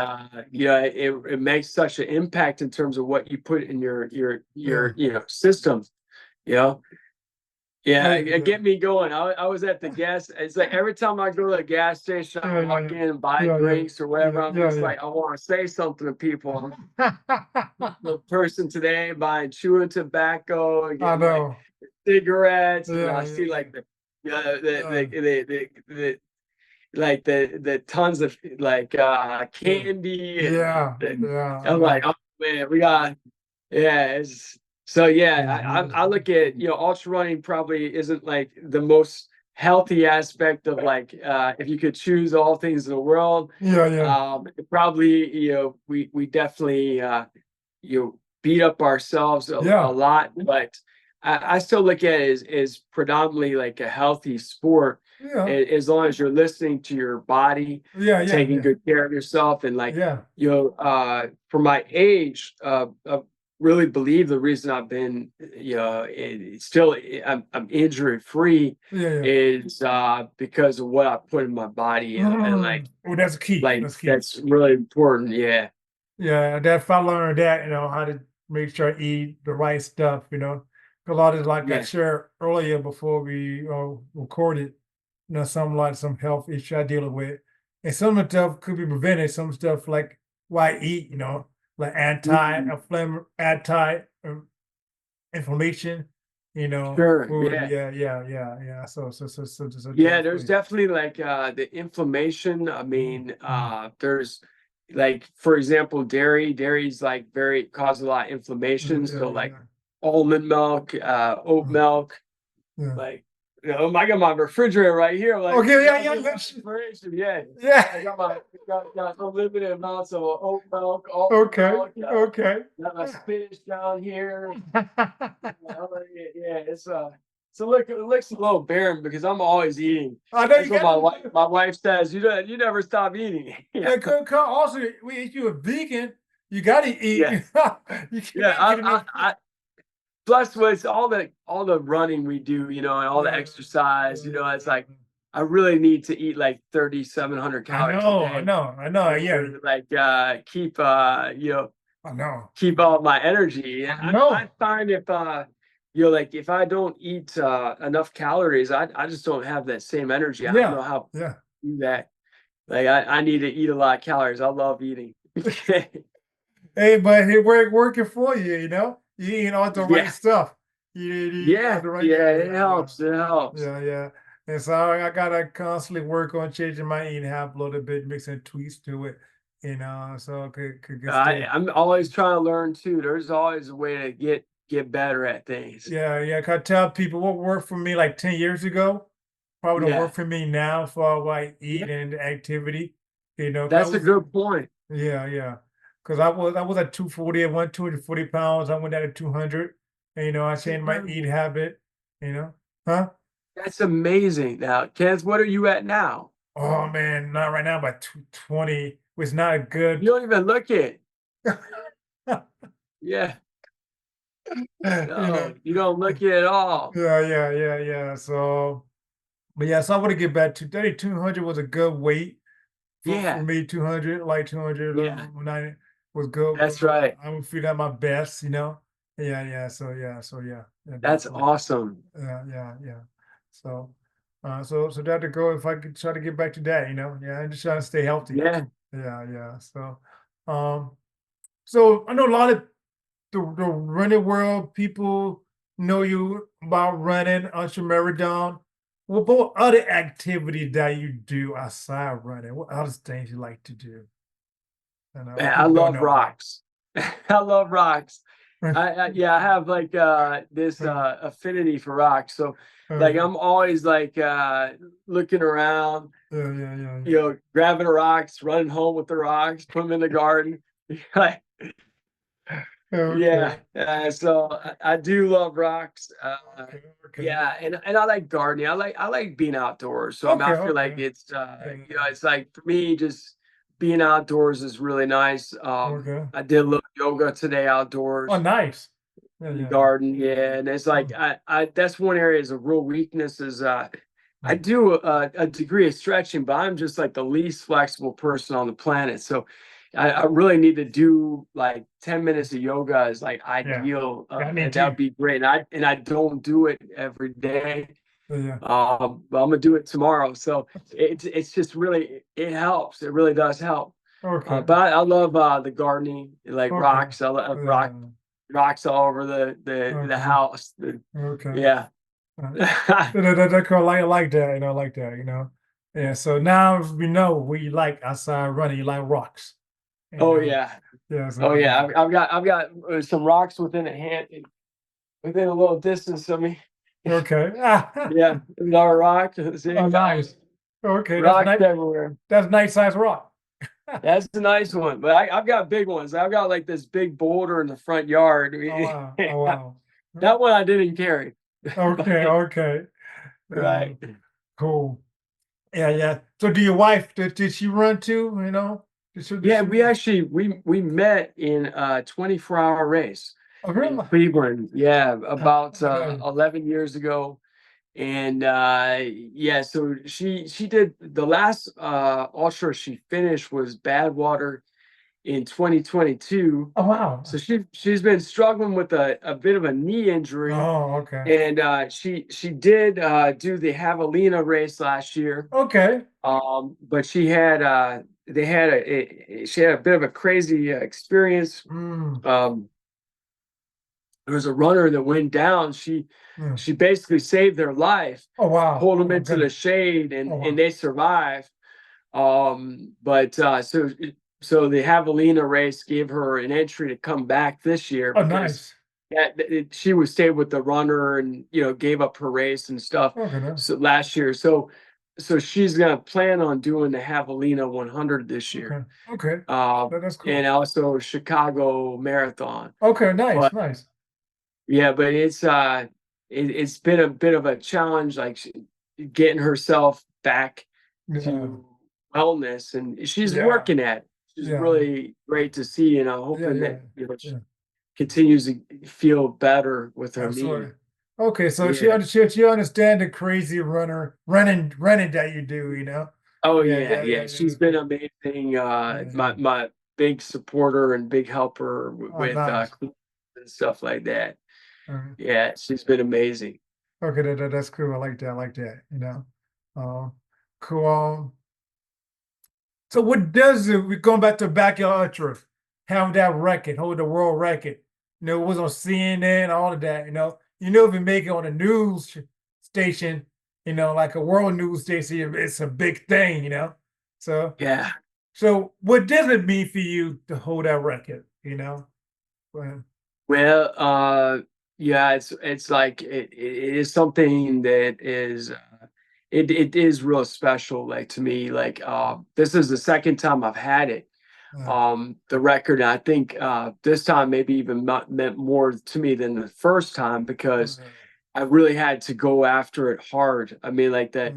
yeah. it makes such an impact in terms of what you put in Yeah. system, you know. Yeah, Yeah, it yeah. get me going. I was at the gas. It's like every time I go to the gas station, I Yeah, yeah, walk yeah. in and buy Yeah, yeah. drinks or whatever. Yeah, I'm yeah, just yeah. like, I want to say something to people. I The person today buying chewing tobacco and getting like know. cigarettes, and Yeah, I yeah, see yeah. like the Yeah, like the tons of like yeah. candy Yeah, and yeah, I I'm like, know. oh man, we got yeah, it's so yeah, I Mhm. look at, ultra running probably isn't like the most healthy aspect of like if you could choose all things in the world, Yeah, yeah. probably, we definitely beat up ourselves a Yeah. lot, but I still look at it as predominantly like a healthy sport, Yeah. as long as you're listening to your body, Yeah, yeah, taking yeah. good care of yourself, and like, Yeah. for my age, really believe the reason I've been, still I'm injury free Yeah, yeah. is because of what I put in my body, and Oh, that's key. like That's key. that's really important. Yeah, Yeah, that if I learned that, how to make sure I eat the right stuff, 'cause a lot of like I yeah, shared earlier before we recorded, some like some health issue I dealing with. And some of the stuff could be prevented, some stuff like what I eat, like mhm, inflammation, sure, food. yeah. Yeah, yeah, yeah, yeah. So Yeah, there's definitely. definitely like the inflammation. I Mhm, mean, mhm, there's like, for example, dairy's like very causes a lot of inflammation. yeah, So yeah, like yeah. almond milk, oat Mm, milk, yeah. like, I got my refrigerator right here. Like, Okay, yeah, y'all yeah, get my yeah. inspiration. Yeah. Yeah. I got unlimited amounts of oat milk, almond Okay, milk, okay. got my spinach down here. I Yeah, so look, it looks a little barren because I'm always eating. know That's you what got to. my wife says. You never stop eating. Yeah, Yeah, also, if you're a vegan, you got to eat. yeah, You yeah. cannot get enough. Plus with all the running we do, and all the Yeah, exercise, yeah, it's like I really need to eat like 3,700 I calories a know, I day know, I know. in Yeah, order to like I know, keep all my energy. I I know. find if like if I don't eat enough calories, I just don't have that same energy. I don't Yeah, know how yeah. to do that. Like I need to eat a lot of calories. I love eating. Hey, but it working for you. You eating all the right Yeah, stuff. You eat all yeah, the right. yeah. Yeah, It yeah, yeah. helps. It helps. Yeah, yeah. And so I gotta constantly work on changing my eating habit a little bit, mixing tweaks to it, so I could stay. I'm always trying to learn too. There's always a way to get better at things. Yeah, yeah. 'Cause I tell people what worked for me like 10 years ago probably don't work Yeah, for me now for what I yeah. eat and activity. 'Cause I That's a was good point. yeah, yeah. Because I was at 240, I went 240 pounds, I went down to 200. And I changed my eating Incredible. habit, you know. Huh? That's amazing. Now, Kenneth, what are you at now? Oh man, not right now, but 220 was not a You good. don't even look it. Yeah. you No, know. you don't look it at all. Yeah, yeah, yeah, yeah. So, but yeah, so I want to get back to 200 was a good weight for Yeah, me. 200, like 200, yeah, when I was good, but that's right. I would feel at my best. Yeah, yeah. So yeah, That's definitely. awesome. Yeah, yeah, yeah. So, so that to go if I could try to get back to that. Yeah, I'm just trying to stay healthy. Yeah, Yeah, yeah. Um, so I know a lot of the running world, people know you about running, ultra marathon. What other activities that you do outside running? What other things you like to do? man, I People don't love know about. rocks. I love rocks. Yeah, I have like this Uh, affinity for rocks. So like okay. I'm always like looking around, Yeah, yeah, yeah, yeah. grabbing rocks, running home with the rocks, put them in the garden. Like, Okay. yeah, so I do love rocks. Okay. Okay. Yeah, and I like gardening. I like being outdoors. So I mean, Okay. I feel like Okay. it's Yeah. it's like for me just being outdoors is really nice. Okay. I did a little yoga today Oh, outdoors nice. Yeah, in the yeah. garden. Yeah, and it's like Mm, I that's one area is a real weakness is I mm. do a degree of stretching, but I'm just like the least flexible person on the planet. So I really need to do like 10 minutes of yoga is like Yeah. ideal. Yeah, me That too. would be great. And I don't do it every day. Yeah, yeah. But I'm gonna do it tomorrow. So it's just really it helps. It really does help. Okay. But I love the gardening, like Okay. rocks. I love Yeah. rocks all over the Okay. house. Okay. Yeah. Uh, that cool. Like that, like that, Yeah. So now we know we like outside running. You like rocks, Oh yeah. Yeah. So Oh yeah. I've got some rocks within a hand, within a little distance of me. okay. Yeah, there's our rock. Oh, See, nice. Okay, that's rocks nice. everywhere. That's nice size rock. That's a nice one, but I've got big ones. I've got like this big boulder in the front yard. Oh wow. Oh wow. That one I didn't carry, Okay. but Okay. Uh, right. cool. Yeah. Yeah. So, do your wife? Did she run too? Did Yeah, she? we met in a 24-hour race Oh, in really? Cleveland. Yeah, about Okay. 11 years ago. And yeah, so she did the last ultra she finished was Badwater in 2022. Oh wow. So she's been struggling with a bit of a knee injury, Oh, okay. and she did do the Javelina race last year. Okay. But she had they had she had a bit of a crazy experience. Mm. Um, there was a runner that went down. Mm. She basically saved their life, Oh wow. pulled Oh them my into the goodness. shade, Oh and wow. they survived. But so the Javelina race gave her an entry to come back this year Oh, because nice. she was stayed with the runner and gave up her race and stuff. Okay. No. So last year, so she's gonna plan on doing the Javelina 100 this year, Okay. Okay. uh, That's cool. and also Chicago Marathon. Okay. Nice. But Nice. yeah, but it's been a bit of a challenge, like getting herself back Yeah. to wellness, and she's Yeah. working at it. She's Yeah. really great to see, and I'm Yeah. hoping Yeah. that she Yeah. continues to feel better with her knee. Absolutely. Okay. So Yeah. she understand the crazy running that you do. Oh Yeah. yeah, Yeah. yeah. Yeah. She's been amazing. Yeah. My big supporter and big helper Oh, with nice. and stuff like that. Uh, Yeah, she's been amazing. okay. That's cool. I like that. I like that. Uh, cool. So what does it, we going back to backyard ultra, have that record, hold the world record. It was on CNN, all of that, if you make it on a station, like a world news station, it's a big thing. So Yeah. so what does it mean for you to hold that record? Well, Well, yeah, it's like it is something that is it is real special, like to me. Like this is the second time I've had it. uh, The record, I think this time maybe even meant more to me than the first time because uh, I really had to go after it hard. I mean, like uh,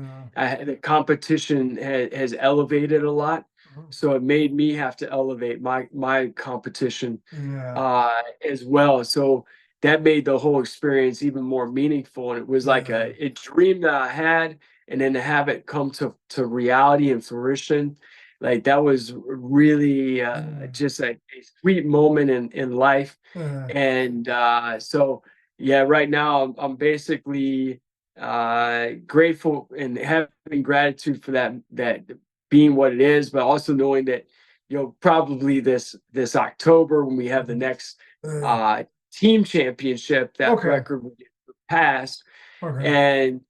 the competition has elevated a lot, uh, so it made me have to elevate my competition yeah, as well. So that made the whole experience even more meaningful, and it was like uh, a dream that I had, and then to have it come to reality and fruition, like that was really just a sweet moment in life. uh, And so yeah, right now I'm basically grateful and having gratitude for that being what it is, but also knowing that probably this October when we have the next uh, uh team championship, that okay, record will get passed. okay, And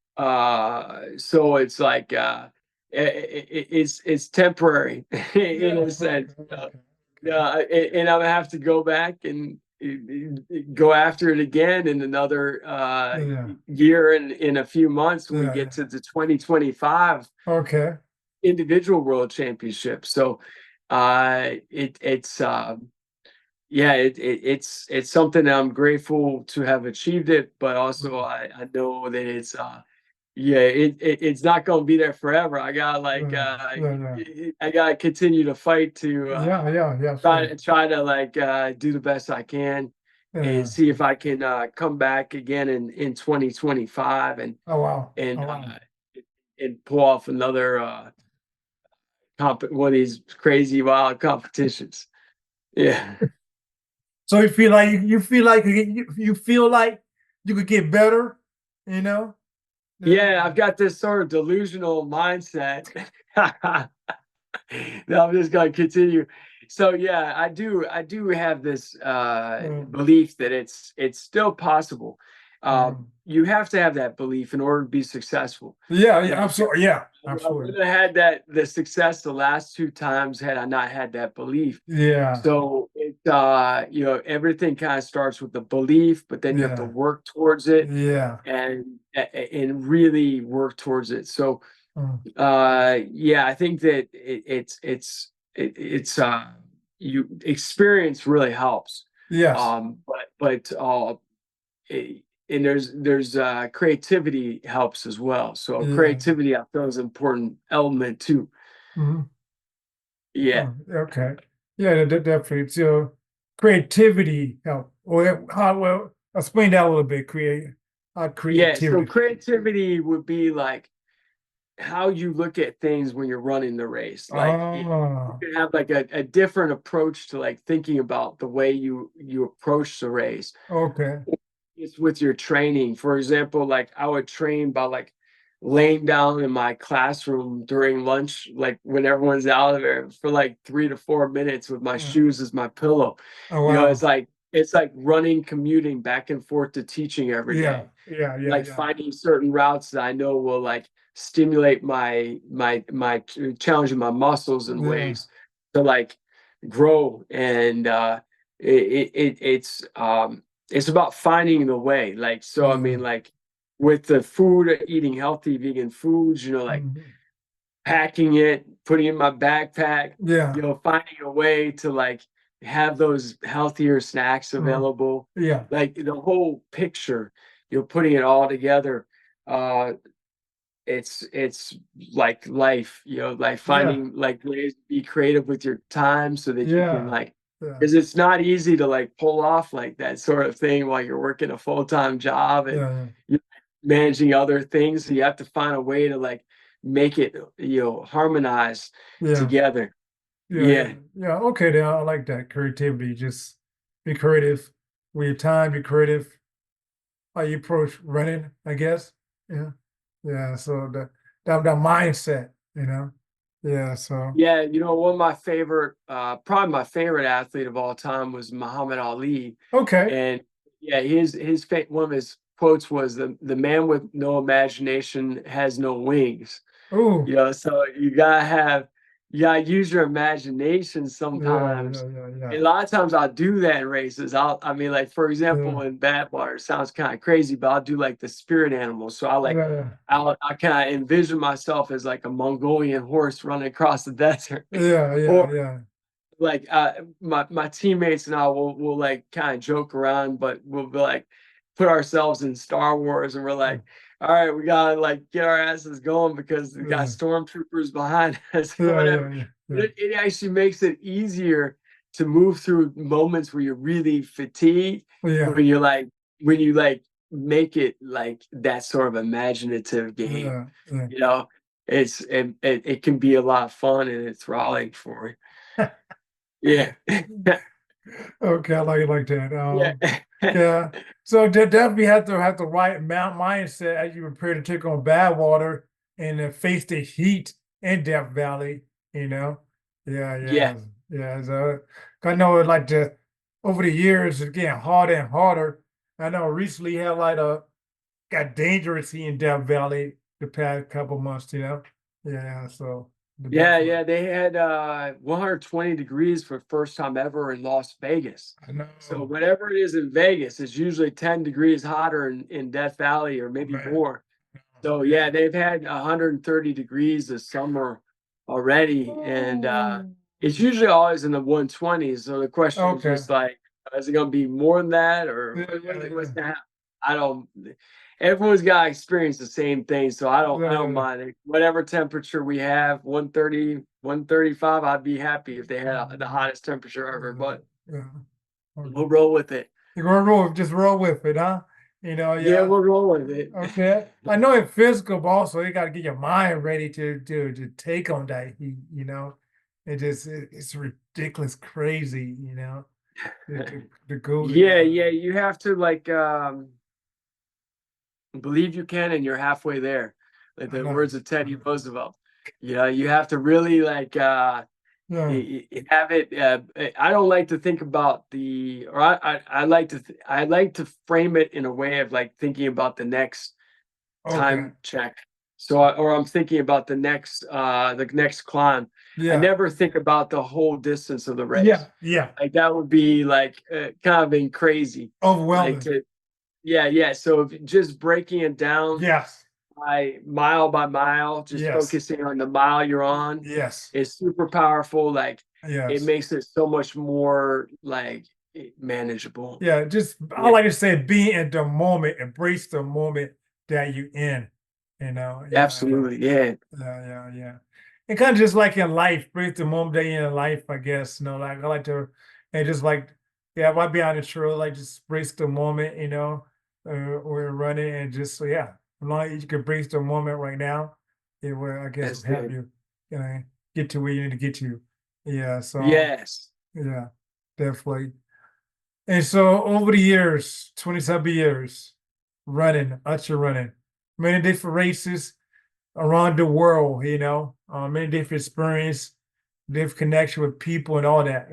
so it's like it's temporary in yeah, a okay, sense. okay, Yeah, and I'm gonna have to go back and go after it again in another yeah, year and in a few months when we yeah, get to the 2025 okay. individual world championship. So it's yeah, it's something that I'm grateful to have achieved it, but also I know that yeah, it's not gonna be there forever. I gotta like Yeah, yeah, yeah, I gotta continue to fight to yeah, yeah, yeah, try sure. try to like do the best I can and Yeah. see if I can come back again in 2025 Oh wow. and Oh wow. and pull off another one of these crazy wild competitions. Yeah. So you feel like you could get better, you know? Yeah. Yeah, I've got this sort of delusional mindset. No, I'm just gonna continue. So yeah, I do have this Mm, belief that it's still possible. mm. You have to have that belief in order to be successful. Yeah, You yeah, know, absolutely. Yeah, I absolutely. wouldn't have had that the success the last two times had I not had that belief. Yeah, So everything kind of starts with the belief, but then you have to yeah, work towards it yeah. and really work towards it. So Mm. yeah, I think that it's you experience really helps. Yes. But eh, and there's creativity helps as well. So Yeah. creativity I feel is an important element too. Mhm. Yeah. Oh, okay. Yeah, definitely. So creativity help. Or how well explain that a little bit. Yeah, so Creativity. creativity would be like how you look at things when you're running the race. Like you Oh, can have like a different approach to like thinking about the way you approach the race. okay. It's with your training. For example, like I would train by like laying down in my classroom during lunch, like when everyone's out of there for like 3 to 4 minutes with my Uh, shoes as my pillow. oh You know, it's wow. like it's like running, commuting back and forth to teaching every Yeah, day. yeah, yeah, Like yeah. finding certain routes that I know will like stimulate my challenging my muscles in Yeah, ways to like grow and it's about finding the way. Like, so I yeah. mean, like with the food, eating healthy vegan foods, like Mhm. packing it, putting it in my backpack, Yeah. finding a way to like have those healthier snacks Mhm. available, Yeah. like the whole picture, putting it all together. Uh, it's like life, like Yeah. finding like ways to be creative with your time so that you can Yeah. like, Yeah. because it's not easy to like pull off like that sort of thing while you're working a full-time job and Yeah. you're managing other things. So you have to find a way to like make it, harmonize Yeah. together. Yeah. Yeah. Yeah. Yeah. Okay, then I like that creativity. Just be creative with your time. Be creative how you approach running. I guess. Yeah. Yeah. So that mindset. Yeah. So Yeah, one of my favorite, probably my favorite athlete of all time was Muhammad Ali, okay. and yeah, one of his quotes was the man with no imagination has no wings. Oh. So you gotta use your imagination Yeah. sometimes. Yeah. Yeah. Yeah. And a lot of times I'll do that in races. I mean, like for example, Yeah. in Badwater, it sounds kind of crazy, but I'll do like the spirit animals. So Yeah. I kind of envision myself as like a Mongolian horse running across the desert, Yeah. or Yeah. Yeah. like my teammates and I will like kind of joke around, but we'll be like put ourselves in Star Wars and we're Yeah. like, all right, we gotta like get our asses going because we got Yeah. stormtroopers behind us or Yeah. whatever. Yeah. Yeah. It actually makes it easier to move through moments where you're really fatigued Yeah. when you make it like that sort of imaginative game. Yeah. Yeah. You know, it can be a lot of fun and it's enthralling for me. Yeah. Okay, I like that. Yeah. Yeah. So definitely have the right mindset as you prepare to take on bad water and face the heat in Death Valley. You know. Yeah, Yeah. yeah, yeah. So I know like over the years it's getting harder and harder. I know recently had like got dangerous here in Death Valley the past couple months. Yeah. So Yeah, definitely. yeah, they had 120 degrees for first time ever in Las Vegas. I So know. whatever it is in Vegas, it's usually 10 degrees hotter in Death Valley or Oh maybe man. more. So Yeah. yeah, they've had 130 degrees this summer already, and Oh. it's usually always in the 120s. So the question is Okay. just like, is it going to be more than that, or Yeah, yeah, what's yeah. going to happen? I don't. everyone's got to experience the same thing. So I don't Yeah, mind it. Whatever temperature we have, 130, 135, I'd be happy if they had the hottest temperature ever, yeah, but yeah. we'll Okay. roll with it. You're gonna roll, just roll with it, huh? Yeah, Yeah. we'll roll with it. Okay. I know it's physical, but also you got to get your mind ready to take on that heat. It's ridiculous, crazy. To go. Yeah, Yeah. yeah, you have to like believe you can and you're halfway there. Like I the know. words of Teddy Roosevelt. You have to really like Yeah. have it. I don't like to think about the, or I like to, I like to frame it in a way of like thinking about the next Okay. time check. So, or I'm thinking about the next climb. I Yeah. never think about the whole distance of the Yeah. race. Yeah. Like that would be like kind of being crazy. Like Overwhelming. to, yeah, yeah. So if just breaking it down Yes. by mile, just Yes. focusing on the mile you're on Yes. is super powerful. Like it Yes. makes it so much more like manageable. Yeah. Just I Yeah, like to say, be in the moment, embrace the moment that you in. Yeah. Yeah. absolutely. Yeah, Yeah, yeah, yeah. And kind of just like in life, breathe the moment that you're in life, I guess. Like I like to, and just like, yeah, if I be on the trail, like just brace the moment, we're running and just, so yeah, as long as you can brace the moment right now, it will, I guess, that's will help it. you, get to where you need to get to. Yeah, so, Yes. yeah, definitely. And so over the years, 27 years, ultra running, many different races, around the world, many different experience, different connection with people and all that.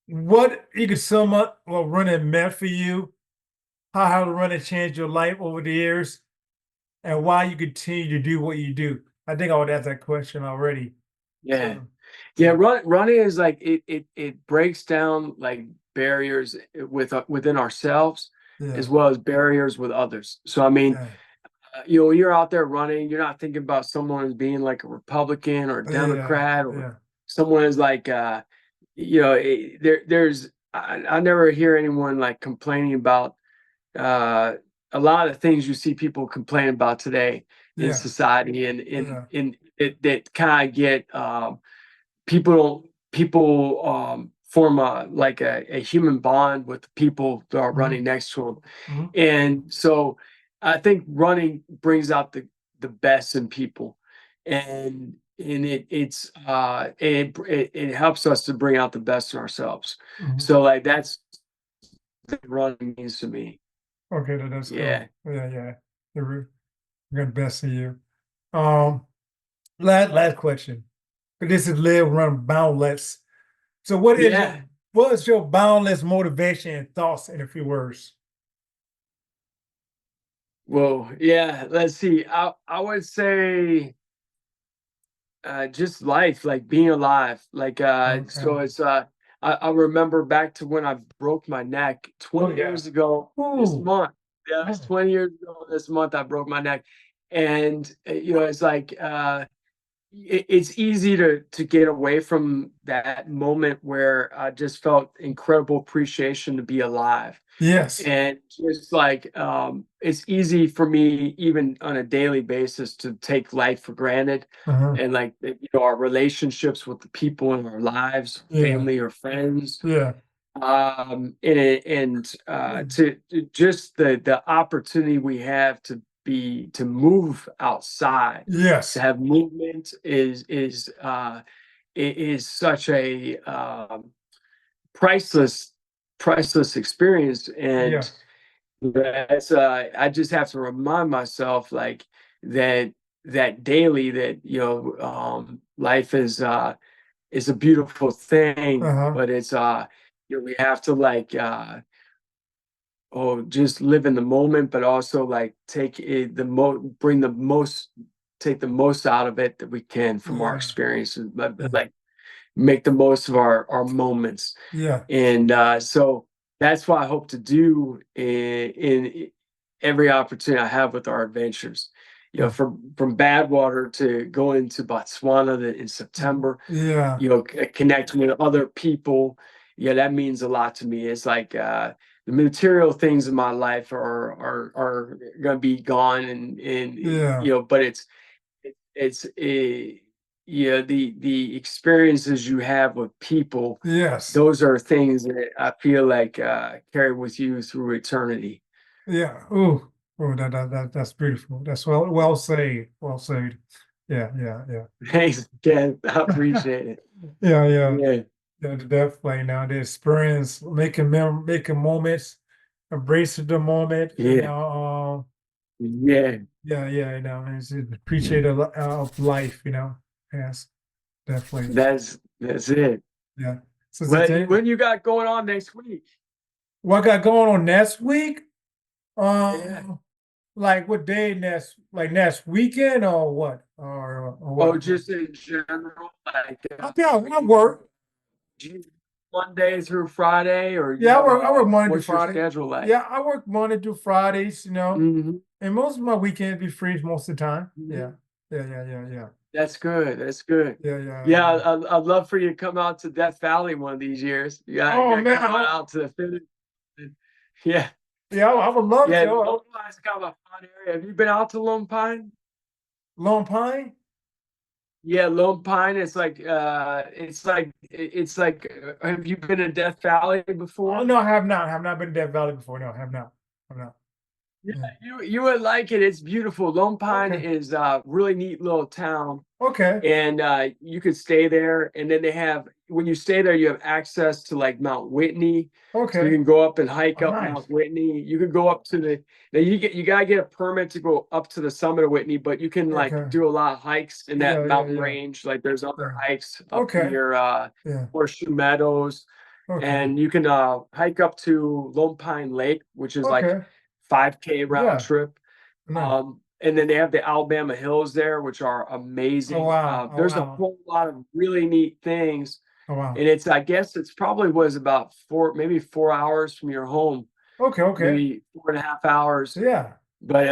What you could sum up what running meant for you, how running changed your life over the years, and why you continue to do what you do. I think I would ask that question already. Yeah. So, Yeah, so running is like it breaks down like barriers within ourselves yeah, as well as barriers with others. So I mean, yeah, when you're out there running, you're not thinking about someone as being like a Republican or a yeah, Democrat or yeah, someone is like there's I never hear anyone like complaining about uh a lot of things you see people complain about today in yeah, society and yeah, in it that kind of get people form a human bond with the people that are mhm, running next to them. mhm, And so I think running brings out the best in people. And it helps us to bring out the best in ourselves. mhm. So like that's what running means to me. Okay, that's Yeah. cool. Yeah, yeah. You're good best of you. Um, last question. This is live, run, boundless. So Yeah. what is your boundless motivation and thoughts in a few words? Well, yeah, let's see. I would say just life, like being alive. Like Okay. so it's I remember back to when I broke my neck Oh 20 yeah. years ago this Ooh. month. Yeah, it was Man. 20 years ago this month I broke my neck. And it's like it's easy to get away from that moment where I just felt incredible appreciation to be alive. Yes. And just like it's easy for me even on a daily basis to take life for granted Uh-huh. and like our relationships with the people in our lives, Yeah. family or friends, Yeah. and to just the opportunity we have to move outside, to Yes. have movement is such a priceless priceless experience. And Yes. that's I just have to remind myself like that daily that life is a beautiful thing, Uh-huh. but it's we have to like just live in the moment, but also like take it the mo bring the most take the most out of it that we can from our Yeah. experiences, but Yeah. like make the most of our moments. Yeah. And so that's what I hope to do in every opportunity I have with our adventures. Yeah. From Badwater to going to Botswana in Mhm. September, Yeah. connecting with other people. Yeah, that means a lot to me. It's like the material things in my life are gonna be gone, and Yeah. but it's a yeah, the experiences you have with people, Yes. those are things that I feel like carry with you through eternity. Yeah. Ooh. Oh, that's beautiful. That's well said. Well said. Yeah, yeah, yeah. Thanks, Ken. I appreciate it. Yeah, yeah. Yeah, Yeah, definitely. Now the experience, making moments, embracing the moment, yeah, yeah. yeah, yeah, and it's appreciate of life, Yes, definitely. That's it. Yeah. So When you got going on next week? what I got going on next week? Yeah. Um, like what day like next weekend or what? Or Oh, what? just in general, like Yeah, are I you work. do you Monday through Friday, or Yeah, I work Monday to what's your Friday. schedule like? Yeah, I work Monday through Fridays, Hmm. and most of my weekends be free most of the time. Yeah. Hmm. Yeah, yeah, yeah, yeah. That's good. That's good. Yeah, yeah, Yeah, yeah. I'd love for you to come out to Death Valley one of these years. You Oh gotta man, come on out to the finish. Yeah, yeah, I would love yeah. to. Lone Pine's kind of a fun area. Have you been out to Lone Pine? Long Pine? Yeah, Lone Pine. Have you been to Death Valley Oh before? no, I have not. I have not been to Death Valley before. No, I have not. I'm not. Yeah, Yeah. you would like it. It's beautiful. Lone Pine Okay. is a really neat little town, Okay. and you could stay there. And then they have when you stay there, you have access to like Mount Whitney, so you Okay. can go up and hike Oh, up nice. Mount Whitney. You could go up to the now you gotta get a permit to go up to the summit of Whitney, but you can like Okay. do a lot of hikes in that Yeah, yeah, mountain yeah, range. Like there's other yeah. hikes up Okay. near Yeah. Horseshoe Meadows, Okay. and you can hike up to Lone Pine Lake, which is like Okay. 5K round Yeah. trip. Nice. And then they have the Alabama Hills there, which are Oh amazing. wow. Oh There's a wow. whole lot of really neat things. Oh wow. And I guess it's probably was about maybe 4 hours from your home, Okay, okay. maybe 4.5 hours. Yeah. But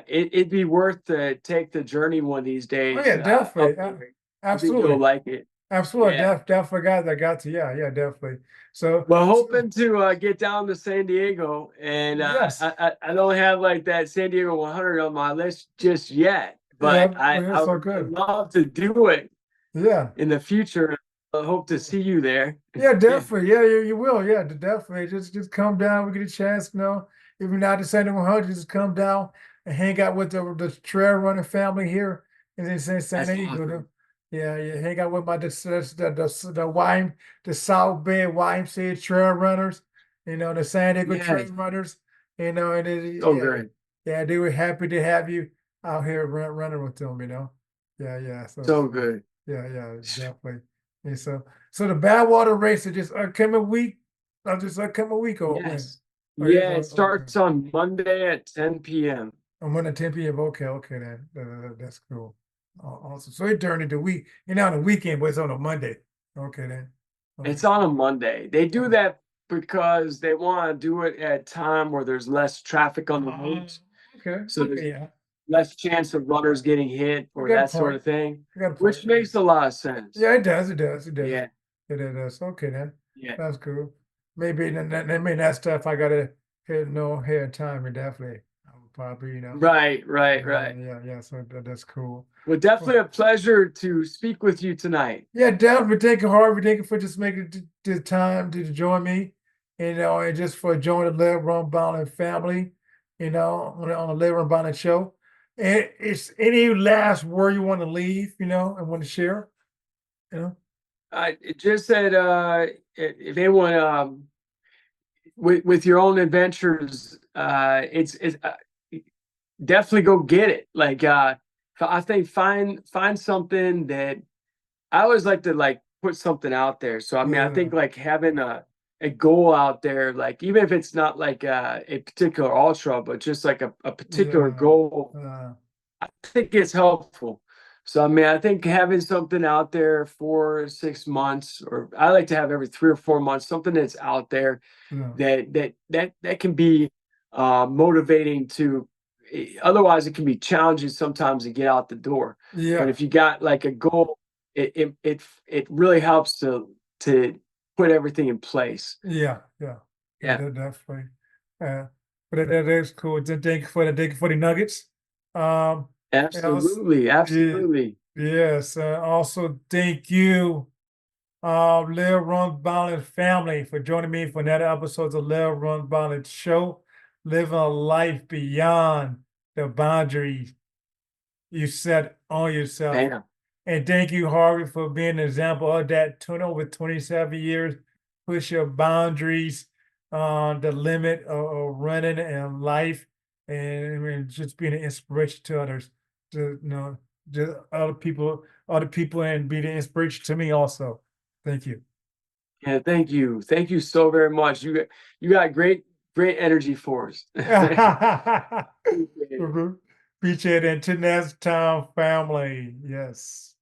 it'd be worth to take the journey one of these Oh days yeah, definitely. up there. I think you'll Absolutely. like it. Absolutely. Yeah. Definitely got to. Yeah, yeah, definitely. Well, So hoping to get down to San Diego, and yes. I don't have like that San Diego 100 on my list just yet, but Yeah, well, I it's so would good. love to do it Yeah. in the future. I hope to see you there. Yeah, Yeah, definitely. Yeah, you will. Yeah, definitely. Just come down. We get a chance, If you're not to San 100, just come down and hang out with the trail running family here in San that's Diego. awesome. Yeah, yeah. Hang out with the South Bay YMCA trail runners, the San Diego trail Yes, runners, so yeah, good, yeah. They were happy to have you out here running with them. Yeah, yeah. so good. Yeah, yeah, definitely. And so the Badwater race is just upcoming week. Just upcoming week or when? Yes, Oh, it is yeah. It okay. starts on Monday at 10 p.m. I'm on the 10 p.m. Okay, okay, then that's cool. Awesome. So it turned into week. You're not on the weekend, but it's on a Monday. Okay, then. Okay. It's on a Monday. They do Oh, that because they want to do it at a time where there's less traffic on the oh, roads. okay. So there's Okay. Yeah. less chance of runners getting hit I or got a that sort point. of thing, I got a point. which makes a lot of sense. Yeah, it does. It does. It does. Yeah, It does. Okay, then. yeah. That's cool. Maybe that stuff I gotta know ahead of time, and definitely I would probably, Right, right, yeah, right. yeah, yeah, yeah. So that's cool. Well, Well, definitely a pleasure to speak with you tonight. yeah, definitely thank you, Harvey. Thank you for just making the time to join me, and just for joining the Live Run Bowling family, on the Live Run Bowling show. And it's any last word you want to leave, and want to share, you know? It just said if anyone with your own adventures, it's definitely go get it. Like I think find something that I always like to like put something out there. So I mean, I Yeah, think like having a goal out there, like even if it's not like a particular ultra, but just like a particular yeah, goal, uh, I think it's helpful. So I mean, I think having something out there for 6 months, or I like to have every 3 or 4 months, something that's out there yeah, that can be motivating to. Otherwise, it can be challenging sometimes to get out the door. But yeah, if you got like a goal, it really helps to put everything in place. yeah, yeah. Yeah, Yeah, definitely. Uh, but that is cool. Thank you for the nuggets. And also, absolutely, yeah, absolutely. yes. Also, thank you, Live Run Balance family, for joining me for another episode of Live Run Balance Show, living a life beyond the boundaries you set on yourself. Bam. And thank you, Harvey, for being an example of that. Over 27 years, push your boundaries, the limit of running and life, and I mean, just being an inspiration to others, to just other people, and be the inspiration to me also. Thank you. Yeah, thank you. Thank you so very much. You got great energy for us. Appreciate it. Appreciate it. Until next time, family. Yes.